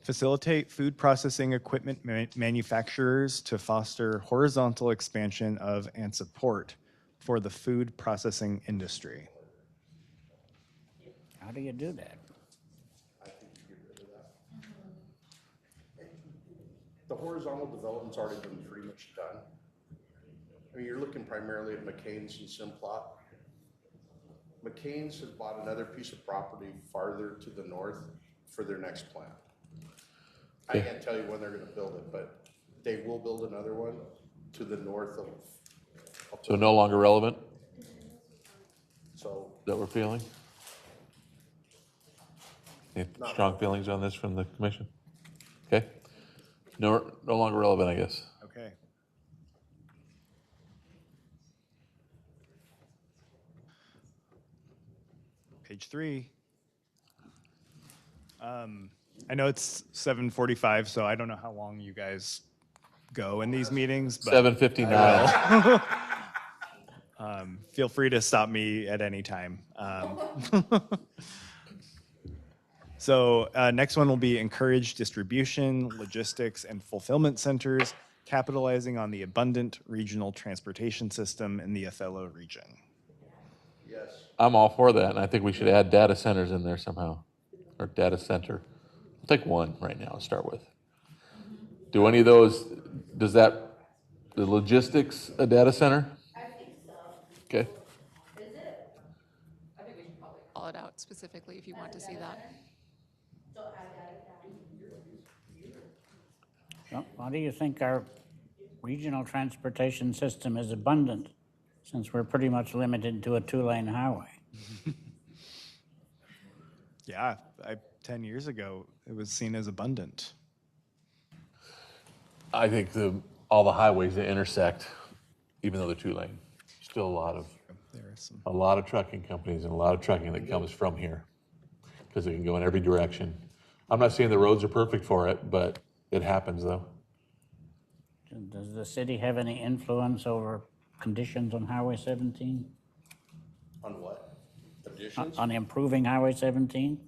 Facilitate food processing equipment manufacturers to foster horizontal expansion of and support for the food processing industry. how do you do that? The horizontal development's already been pretty much done. I mean, you're looking primarily at McCain's and Simplot. McCain's has bought another piece of property farther to the north for their next plant. I can't tell you when they're gonna build it, but they will build another one to the north of. So no longer relevant So, that we're feeling? Any strong feelings on this from the commission? Okay. No longer relevant, I guess. Okay. Page 3. I know it's 7:45, so I don't know how long you guys go in these meetings, but 7:59. feel free to stop me at any time. So next one will be encourage distribution, logistics, and fulfillment centers, capitalizing on the abundant regional transportation system in the Othello region. I'm all for that, and I think we should add data centers in there somehow, or data center. I'll take one right now to start with. Do any of those, does that, the logistics a data center? I think so. Okay. Is it? I think we should probably call it out specifically if you want to see that. So add that down. So why do you think our regional transportation system is abundant, since we're pretty much limited to a 2-lane highway? Yeah, 10 years ago, it was seen as abundant. I think all the highways that intersect, even though they're 2-lane, still There are some. a lot of trucking companies and a lot of trucking that comes from here because they can go in every direction. I'm not saying the roads are perfect for it, but it happens though. Does the city have any influence over conditions on Highway 17? On what? Additions? On improving Highway 17?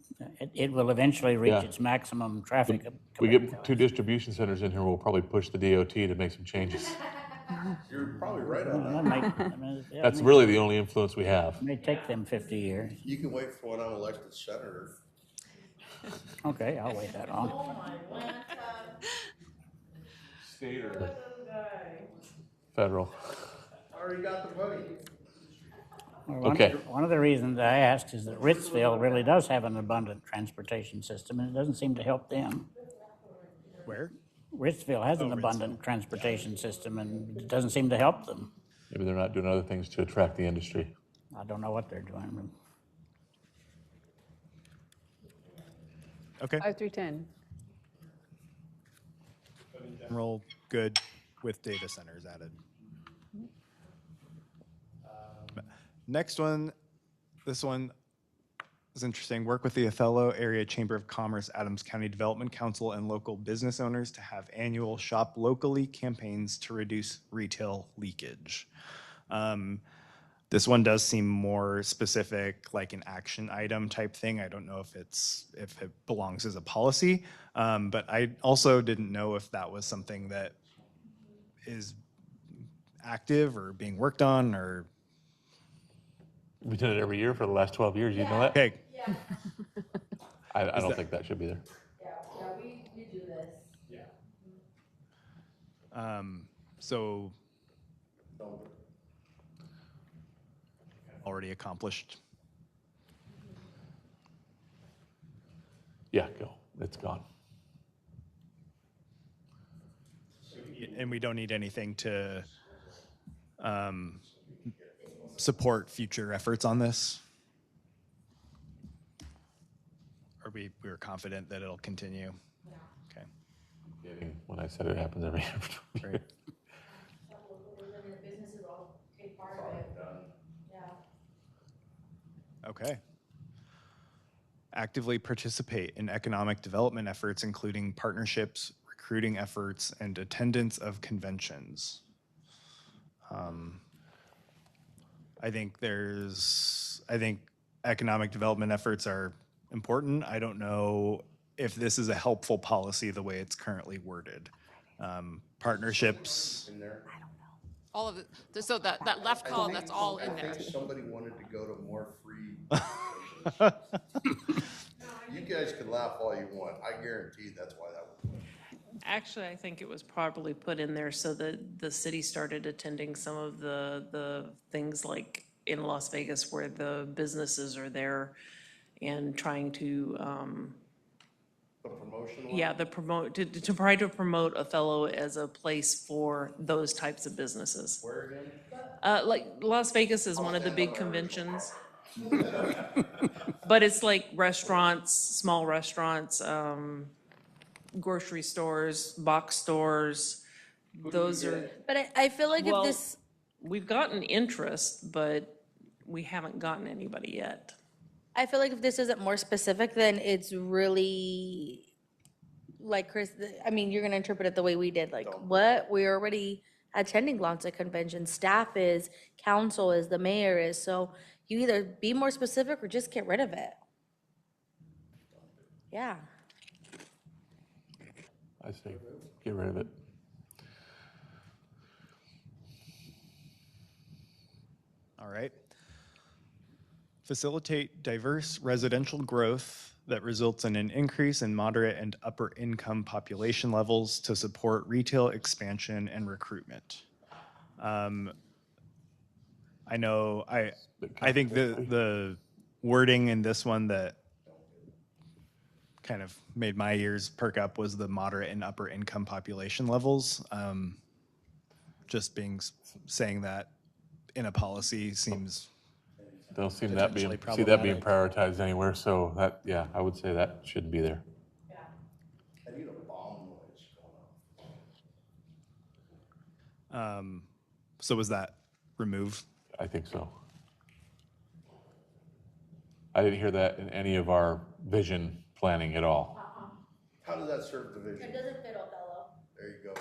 It will eventually reach Yeah. its maximum traffic. We get 2 distribution centers in here, we'll probably push the DOT to make some changes. You're probably right on That that. That's really the only influence we have. May take them 50 years. You can wait for when I'm elected senator. Okay, I'll wait that long. Oh my Lanta. State or federal? I already got the money. Well, Okay. One of the reasons I asked is that Ritzville really does have an abundant transportation system, and it doesn't seem to help them. Where? Ritzville has an abundant transportation system, and it doesn't seem to help them. Maybe they're not doing other things to attract the industry. I don't know what they're doing. Okay. 5 through 10. General, good with data centers added. Next one, this one is interesting. Work with the Othello Area Chamber of Commerce, Adams County Development Council, and local business owners to have annual shop locally campaigns to reduce retail leakage. This one does seem more specific, like an action item type thing. I don't know if it belongs as a policy, but I also didn't know if that was something that is active or being worked on or. We did it every year for the last 12 years, you know that? Okay, Yeah, I don't think that should be there. yeah, we do this. so already accomplished. Yeah, go. It's gone. And we don't need anything to support future efforts on this? Or we're confident that it'll continue? Okay, When I said it happens every year. great. And the businesses all take part of it. Yeah. Okay. Actively participate in economic development efforts, including partnerships, recruiting efforts, and attendance of conventions. I think economic development efforts are important. I don't know if this is a helpful policy the way it's currently worded. Partnerships. In there. All of it, so that left column, that's all in I there. think somebody wanted to go to more free. You guys can laugh all you want. I guarantee that's why that was. Actually, I think it was probably put in there so that the city started attending some of the things like in Las Vegas where the businesses are there and trying to, The promotion one? yeah, to try to promote Othello as a place for those types of businesses. Where again? Like Las Vegas is one of the big conventions. But it's like restaurants, small restaurants, grocery stores, box stores. Those are, But I feel like Well- if this, we've gotten interest, but we haven't gotten anybody yet. I feel like if this isn't more specific, then it's really like Chris, I mean, you're gonna interpret it the way we did, like, what? We're already attending lots of conventions. Staff is, council is, the mayor is, so you either be more specific or just get rid of it. Yeah. I say, get rid of it. All right. Facilitate diverse residential growth that results in an increase in moderate and upper income population levels to support retail expansion and recruitment. I know, I think the wording in this one that kind of made my ears perk up was the moderate and upper income population levels. Just saying that in a policy seems Don't seem that being, Potentially see that being problematic. prioritized anywhere, so that, yeah, I would say that shouldn't be there. I need a bomb noise going on. So was that removed? I think so. I didn't hear that in any of our vision planning at all. How does that serve the vision? doesn't fit Othello. There you go.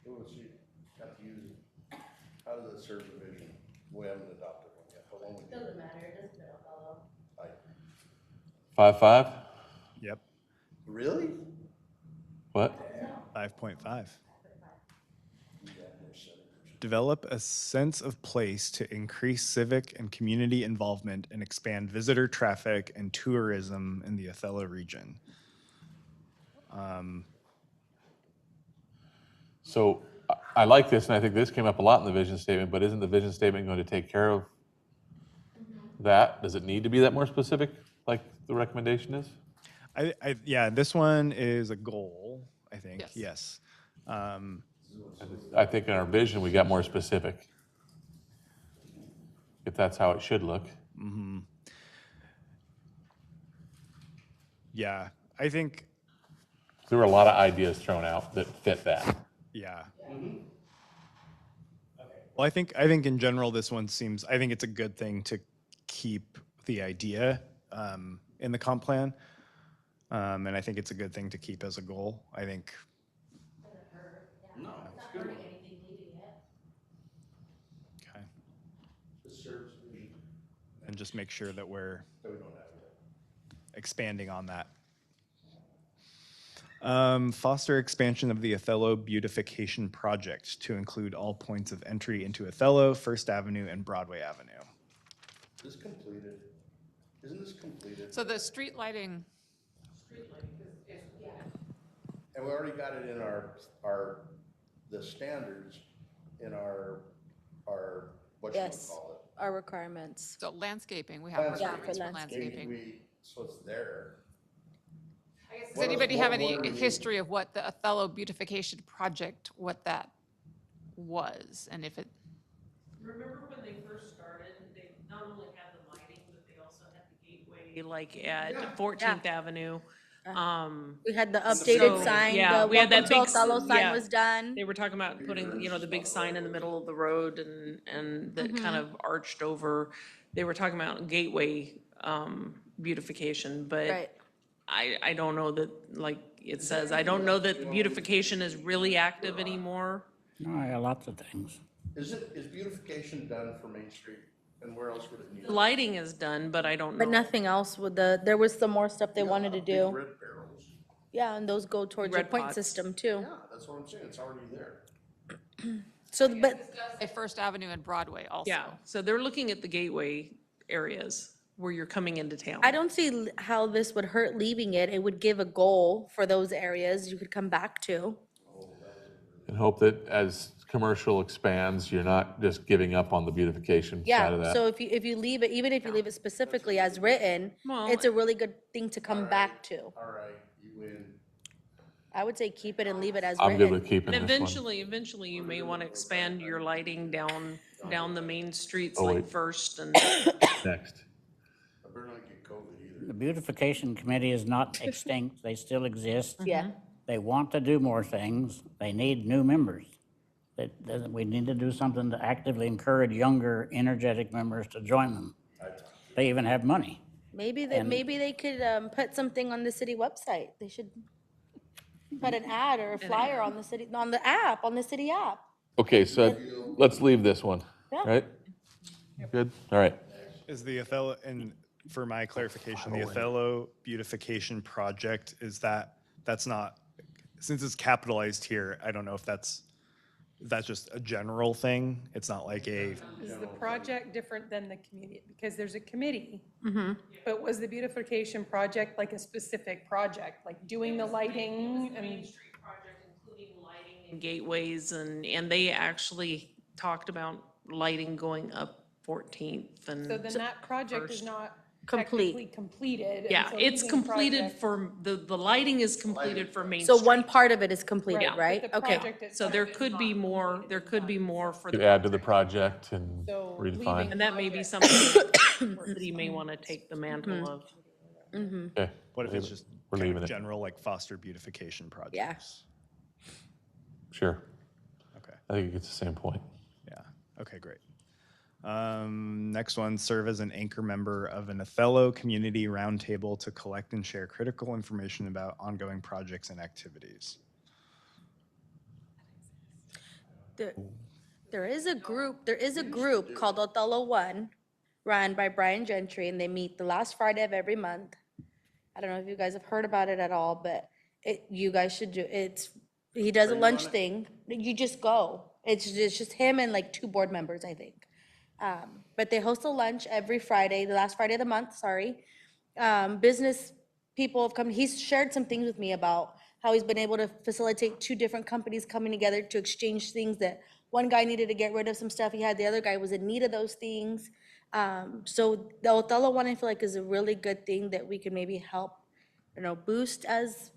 Oh, see, got to use it. How does that serve the vision? We haven't adopted one yet. How long we do? Doesn't matter, it doesn't fit Othello. Five, five? Yep, Really? What? 5.5. Develop a sense of place to increase civic and community involvement and expand visitor traffic and tourism in the Othello region. So I like this, and I think this came up a lot in the vision statement, but isn't the vision statement going to take care of that? Does it need to be that more specific, like the recommendation is? Yeah, this one is a goal, I think, Yes. yes. I think in our vision, we got more specific. If that's how it should look. Yeah, I think, There were a lot of ideas thrown out that fit that. yeah. Well, I think in general, this one seems, I think it's a good thing to keep the idea in the comp plan. And I think it's a good thing to keep as a goal. I think, okay. This serves the vision. And just make sure that we're No, we don't have it. expanding on that. Foster expansion of the Othello beautification project to include all points of entry into Othello, First Avenue, and Broadway Avenue. Is this completed? Isn't this completed? So the street lighting, And we already got it in the standards in our, Yes. whatchamacallit. Our requirements. so landscaping, we have Landscaping. requirements for Yeah, for landscaping. So it's there. Does anybody have what any are we- history of what the Othello beautification project, what that was, and if it, Remember when they first started, they not only had the lighting, but they also had the gateway, like at 14th Avenue. We had the updated So, sign, yeah, the we had that Welcome to big s- Othello sign yeah. was done. They were talking about putting, the big sign in the middle of the road and that kind Mm-hmm. of arched over. They were talking about gateway beautification, but Right. I don't know that, like it says, I don't know that beautification is really active anymore. No, I got lots of things. Is beautification done for Main Street? And where else would it need? The lighting is done, but I don't know. But nothing else with there was some more stuff they wanted to Big do. red barrels. Yeah, and those go towards your Red point pots. system too. Yeah, that's what I'm saying. It's already there. So, but at First Avenue and Broadway also. Yeah, so they're looking at the gateway areas where you're coming into town. I don't see how this would hurt leaving it. It would give a goal for those areas you could come back to. And hope that as commercial expands, you're not just giving up on the beautification side of Yeah, that. so if you leave it, even if you leave it specifically as written, Well, it's a really good thing to come back to. All right, you win. I would say keep it and leave it as I'm good written. with keeping And this one. eventually you may want to expand your lighting down the main streets Oh, like wait. First and, Next. I better not get COVID either. The beautification committee is not extinct, they still exist. Yeah. They want to do more things, they need new members. We need to do something to actively encourage younger, energetic members to join them. They even have money. Maybe they could put something on the city website. They should. put an ad or a flyer on the city, on the app, on the city app. Okay, so let's leave this one, Yeah. right? Good, all right. Is the Othello, and for my clarification, the Othello beautification project, that's not, since it's capitalized here, I don't know if that's just a general thing? It's not like a, Is the project different than the community? Because there's a committee. But was the beautification project like a specific project, like doing the lighting and? Main Street project, including lighting and gateways, and they actually talked about lighting going up 14th and. So then that project is not Complete. technically completed. Yeah, and so it's leaving completed project- for, the lighting is completed for Main So Street. one part of it is completed, but right? the Okay. project So itself there is could be not more, completed. there could be more for To the. add to the project and So redefine. leaving- And that may be something that the city may want to take the mantle of. Okay. what if it's just We're kind leaving of it. general, like foster beautification projects? Yeah. Sure, Okay, I think it gets the same point. yeah, okay, great. Next one, serve as an anchor member of an Othello Community Roundtable to collect and share critical information about ongoing projects and activities. There is a group called Othello One, run by Brian Gentry, and they meet the last Friday of every month. I don't know if you guys have heard about it at all, but you guys should do, he does a lunch thing. You just go. It's just him and like 2 board members, I think. But they host a lunch every Friday, the last Friday of the month, sorry. Business people have come, he's shared some things with me about how he's been able to facilitate 2 different companies coming together to exchange things that one guy needed to get rid of some stuff he had, the other guy was in need of those things. So the Othello one, I feel like is a really good thing that we can maybe help, boost as,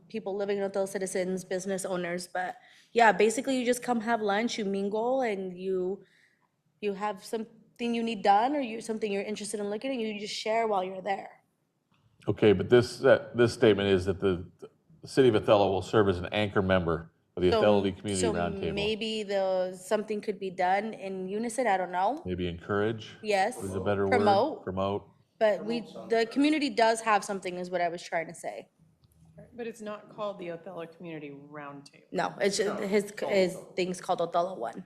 people living in Othello, citizens, business owners. But yeah, basically you just come have lunch, you mingle, and you have something you need done or something you're interested in looking at, and you just share while you're there. Okay, but this statement is that the city of Othello will serve as an anchor member of the Othello Community So Roundtable. maybe something could be done in unison, I don't know. Maybe encourage Yes. is a better word. Promote. Promote. But the community does have something, is what I was trying to say. But it's not called the Othello Community Roundtable. No, it's just his thing's called Othello One.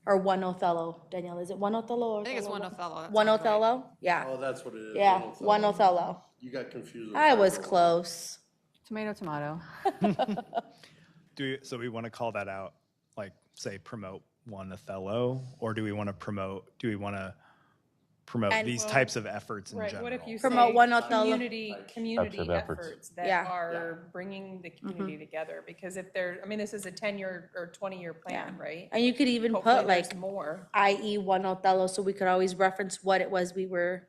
Or One Othello, Danielle, is it One Othello or? I think it's one Othello. that One sounds right. Othello? Yeah, Oh, that's what it is. yeah, Othello. One Othello. You got confused. with I was Othello. close. Tomato, tomato. So we want to call that out, like, say, promote One Othello? Or do we want to promote And- these types of efforts in Right, general? what if you Promote say One Othello. community of efforts. efforts that Yeah. are bringing the community together? Because if this is a 10-year or 20-year plan, right? And you could even Hopefully put like there's more. IE One Othello, so we could always reference what it was we were.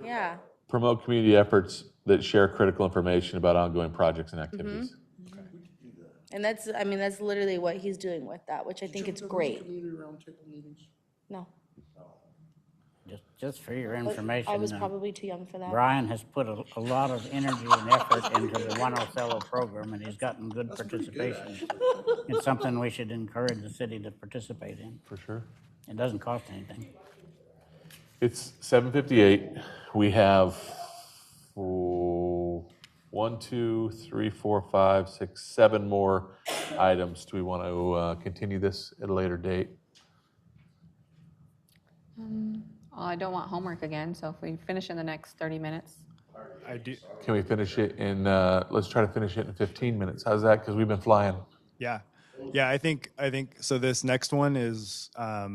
Yeah, Promote community efforts that share critical information about ongoing projects and activities. and that's literally what he's doing with that, which I think it's great. Community roundtable meetings? No, Just for your I information, was probably too young for that. Brian has put a lot of energy and effort into the One Othello program, and he's gotten good participation. It's something we should encourage the city to participate in. For sure. It doesn't cost anything. It's 7:58. We have 1, 2, 3, 4, 5, 6, 7 more items. Do we want to continue this at a later date? I don't want homework again, so if we finish in the next 30 minutes. I do, Can we finish it in, let's try to finish it in 15 minutes. How's that? Because we've been flying. yeah. Yeah, I think, so this next one is, I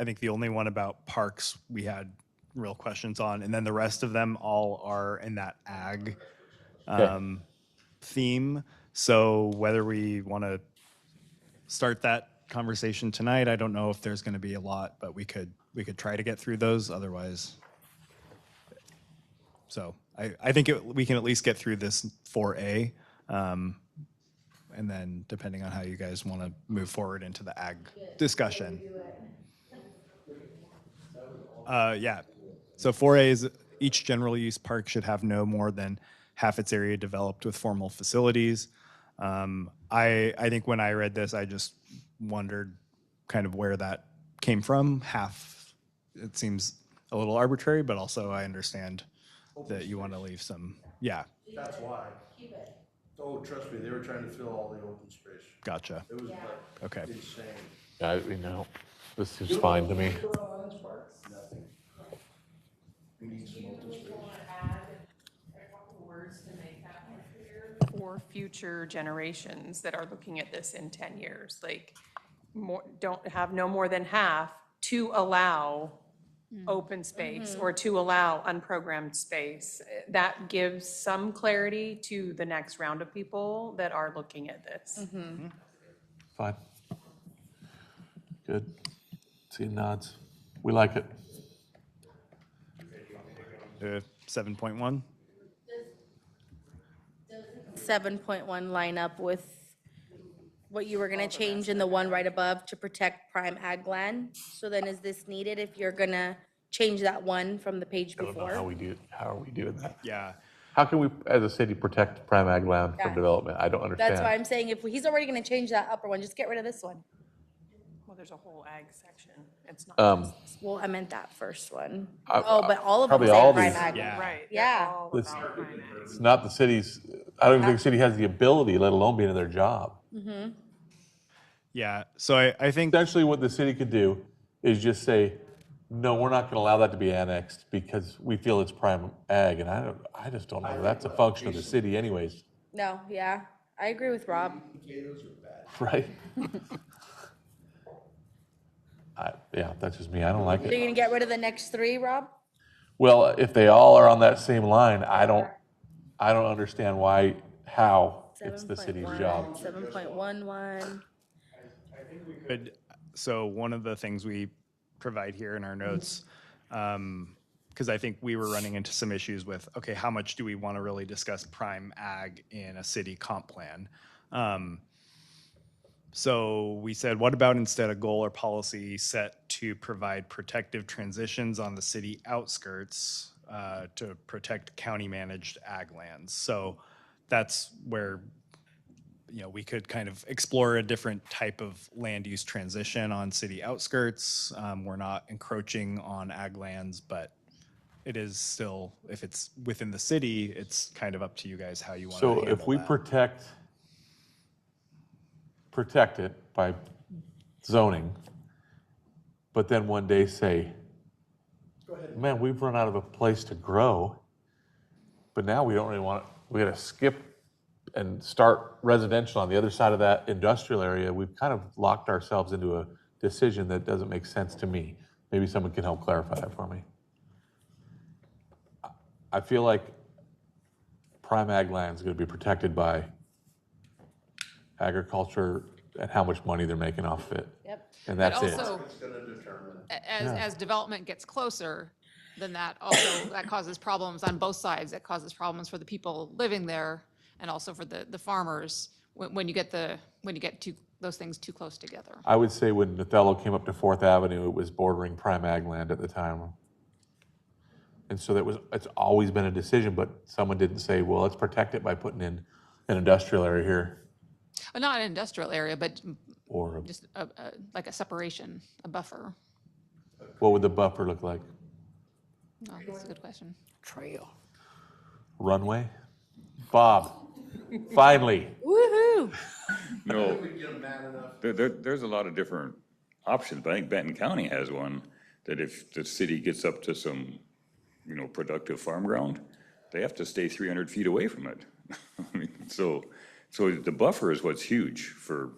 think the only one about parks we had real questions on, and then the rest of them all are in that ag theme. So whether we want to start that conversation tonight, I don't know if there's going to be a lot, but we could try to get through those, otherwise. So I think we can at least get through this 4A. And then depending on how you guys want to move forward into the ag discussion. Yeah, so 4A is each general use park should have no more than half its area developed with formal facilities. I think when I read this, I just wondered kind of where that came from. Half, it seems a little arbitrary, but also I understand that you want to leave some, yeah, That's why. Keep it. Oh, trust me, they were trying to fill all the open space. Gotcha. It was like Okay. insane. You know, this seems fine to me. Nothing. We need some open space. Add a couple words to make that more clear for future generations that are looking at this in 10 years, like more, don't have no more than half to allow open space or to allow unprogrammed space. That gives some clarity to the next round of people that are looking at this. Fine. Good. See nods. We like it. 7.1? 7.1 line up with what you were gonna change in the one right above to protect prime ag land? So then is this needed if you're gonna change that one from the page I don't know how before? we do, how are we doing that? Yeah. How can we, as a city, protect prime ag land from Yeah. development? I don't understand. That's why I'm saying if he's already gonna change that upper one, just get rid of this one. Well, there's a whole ag section. It's not Um, just, Well, I meant that first one. I- Oh, but all of them probably say all prime these- ag. Yeah. right. Yeah. They're all This- about prime ag. It's not the city's, I don't even think the city has the ability, let alone being in their job. Yeah. So I think Essentially, what the city could do is just say, no, we're not gonna allow that to be annexed because we feel it's prime ag, and I just don't know, that's a function of the city anyways, No, yeah, I agree with Rob. right? Yeah, that's just me, I don't like So you're it. gonna get rid of the next three, Rob? Well, if they all are on that same line, I don't understand why, how it's the city's job. 7.11. could, so one of the things we provide here in our notes, because I think we were running into some issues with, okay, how much do we want to really discuss prime ag in a city comp plan? So we said, what about instead a goal or policy set to provide protective transitions on the city outskirts to protect county-managed ag lands? So that's where, you know, we could kind of explore a different type of land use transition on city outskirts. We're not encroaching on ag lands, but it is still, if it's within the city, it's kind of up to you guys how you want to So handle if we that. protect it by zoning, but then one day say, man, we've run out of a place to grow, but now we don't really want, we gotta skip and start residential on the other side of that industrial area, we've kind of locked ourselves into a decision that doesn't make sense to me. Maybe someone can help clarify that for me. I feel like prime ag land is gonna be protected by agriculture and how much money they're making off of it. Yep. And But that's it. also, as development gets closer, then that also, that causes problems on both sides. It causes problems for the people living there and also for the farmers when you get those things too close together. I would say when Othello came up to Fourth Avenue, it was bordering prime ag land at the time. And so it's always been a decision, but someone didn't say, well, let's protect it by putting in an industrial area here. Not an industrial area, but Or just like a separation, a buffer. what would the buffer look like? Oh, that's a good question. Trail. Runway? Bob, finally. Woohoo! No, there's a lot of different options, but I think Benton County has one, that if the city gets up to some, productive farm ground, they have to stay 300 feet away from it. I mean, so the buffer is what's huge for,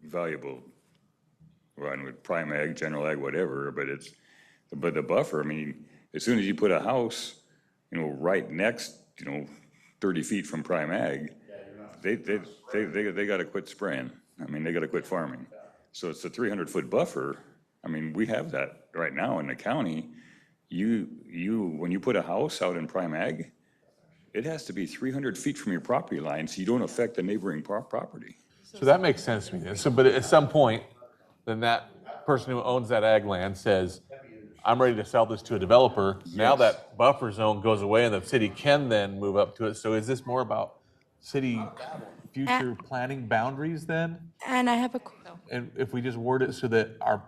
valuable, well, with prime ag, general ag, whatever, but the buffer, I mean, as soon as you put a house, right next, 30 feet from prime ag, they gotta quit spraying. I mean, they gotta quit farming. So it's a 300-foot buffer. I mean, we have that right now in the county. When you put a house out in prime ag, it has to be 300 feet from your property line so you don't affect the neighboring property. So that makes sense to me then. So, but at some point, then that person who owns that ag land says, I'm ready to sell this to a developer. Now Yes. that buffer zone goes away and the city can then move up to it. So is this more about city future planning boundaries then? And I have a, And if we just word it so that our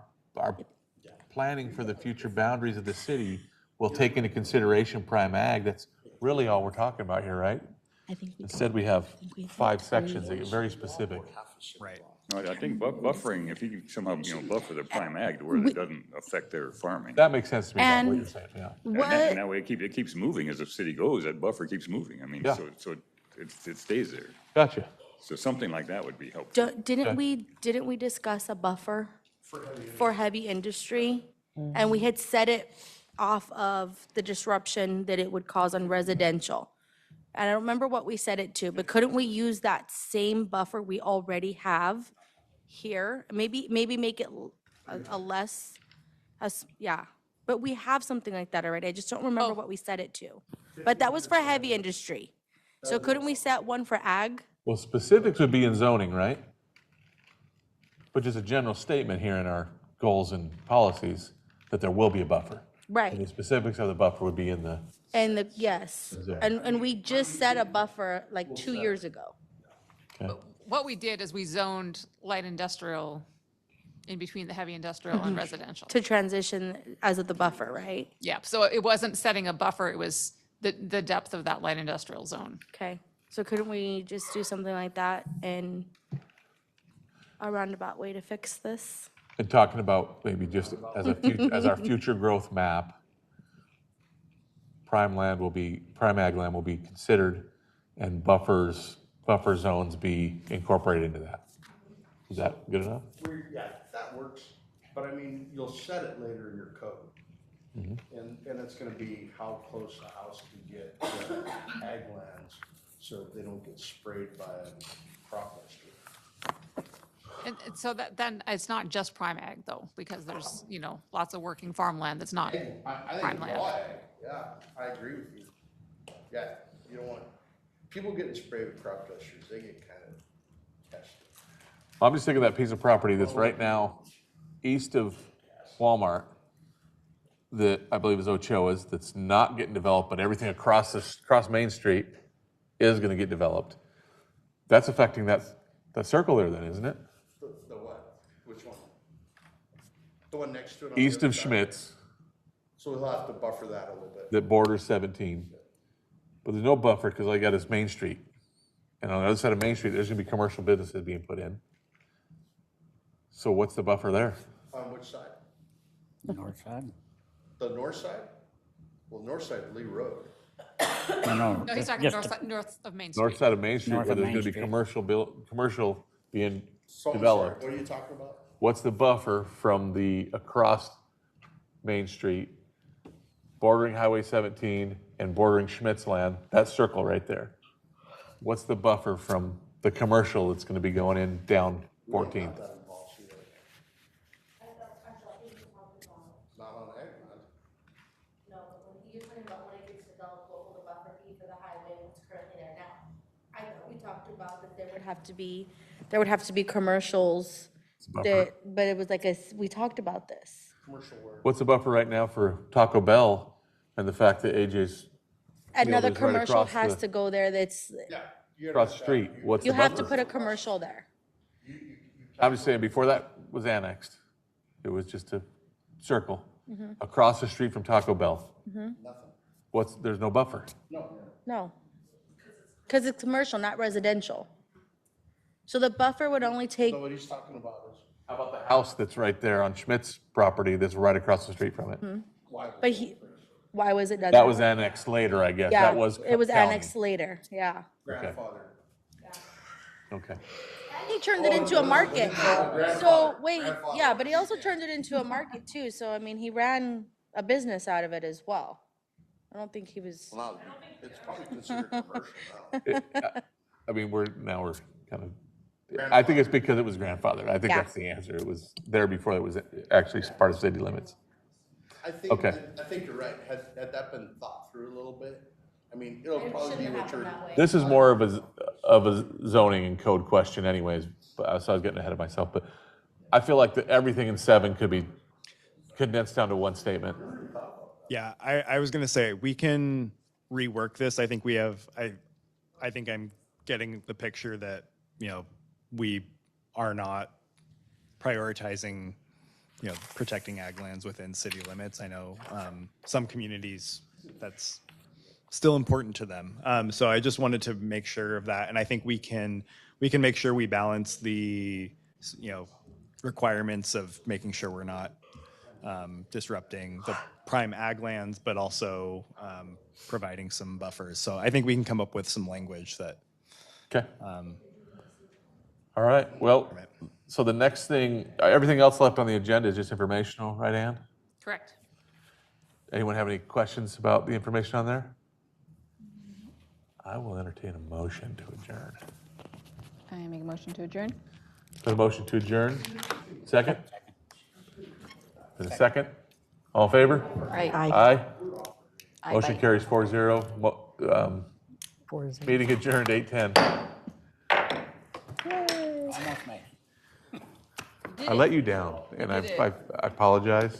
planning for the future boundaries of the city will take into consideration prime ag, that's really all we're talking about here, right? I think we Instead, we have we did 5 three. sections that get very specific. Right. No, I think buffering, if you can somehow, buffer the prime ag to where it doesn't affect their farming. That makes sense to me, Bob, what And you're saying, yeah. And that way it keeps moving as the city goes, that buffer keeps moving. I mean, Yeah. so it stays there. Gotcha. So something like that would be helpful. Didn't we discuss a buffer for heavy industry? And we had set it off of the disruption that it would cause on residential. And I don't remember what we set it to, but couldn't we use that same buffer we already have here? Maybe make it a less, yeah. But we have something like that already. I just don't remember what we set it to. But that was for heavy industry. So couldn't we set one for ag? Well, specifics would be in zoning, right? But just a general statement here in our goals and policies that there will be a buffer. Right. And the specifics of the buffer would be in the, And yes, There. and we just set a buffer like 2 years ago. okay? What we did is we zoned light industrial in between the heavy industrial and residential. To transition as of the buffer, right? Yeah, so it wasn't setting a buffer, it was the depth of that light industrial zone. Okay, so couldn't we just do something like that in a roundabout way to fix this? And talking about maybe just as as our future growth map, prime ag land will be considered and buffer zones be incorporated into that. Is that good enough? Yeah, that works, but I mean, you'll set it later in your code. And it's gonna be how close a house can get to ag lands, so they don't get sprayed by a crop duster. And so that, then it's not just prime ag though, because there's, lots of working farmland that's not I think prime it's land. all ag, yeah, I agree with you. Yeah, you don't want, people getting sprayed with crop dusters, they get kind of tested. I'm just thinking of that piece of property that's right now east of Walmart that I believe is Ochoa's, that's not getting developed, but everything across Main Street is gonna get developed. That's affecting that circle there then, isn't it? The what? Which one? The one next to it? on the East other of side? Schmitz So we'll have to buffer that a little bit. that borders 17. But there's no buffer because all you got is Main Street. And on the other side of Main Street, there's gonna be commercial businesses being put in. So what's the buffer there? On which side? North side? The north side? Well, north side, Lee Road. No, No, he's talking north of Main Street. North side of Main Street North where of there's Main gonna be Street. commercial being So I'm sorry, developed. what are you talking about? What's the buffer from the across Main Street, bordering Highway 17 and bordering Schmitz land, that circle right there? What's the buffer from the commercial that's gonna be going in down 14th? That involves you. Not on ag land. No, you're talking about when it gets developed, what will the buffer be for the highway that's currently there now? I thought we talked about that there would have to be commercials that, but it was like we talked about this. Commercial where? What's the buffer right now for Taco Bell and the fact that AJ's Another is right commercial across has the- to go there that's, Yeah. you across the understand. street? What's you the have to buffer? put a commercial there. I'm just saying, before that was annexed, it was just a circle Mm-hmm. across the street from Taco Bell. Nothing. There's no buffer. No. Because it's commercial, not residential. So the buffer would only take, So what he's talking about is, How about the house that's right there on Schmidt's property that's right across the street from it? but why was it done? That was annexed later, I guess. Yeah, That was it was county. annexed later, yeah. grandfather. Okay. He turned it into a market. So, wait, yeah, but he also turned it into a market too. So, I mean, he ran a business out of it as well. I don't think he was, Well, it's probably considered commercial now. I mean, we're kind of, I think it's because it was grandfathered. I think Yeah. that's the answer. It was there before it was actually part of city limits. Okay. I think you're right. Had that been thought through a little bit, I mean, it'll probably be what you're. This is more of a zoning and code question anyways, but, so I was getting ahead of myself. But I feel like that everything in 7 could be condensed down to one statement. Yeah, I was gonna say, we can rework this. I think we have, I think I'm getting the picture that, we are not prioritizing, protecting ag lands within city limits. I know some communities, that's still important to them. So I just wanted to make sure of that, and I think we can make sure we balance the requirements of making sure we're not disrupting the prime ag lands, but also providing some buffers. So I think we can come up with some language that. Okay. All right, well, so the next thing, everything else left on the agenda is just informational, right, Ann? Correct. Anyone have any questions about the information on there? I will entertain a motion to adjourn. I make a motion to adjourn. Got a motion to adjourn? Second? And a second? All in favor? Aye. Aye? Motion carries 4-0. 4-0. Meeting adjourned 8:10. Almost made it. I let you down, and I apologize.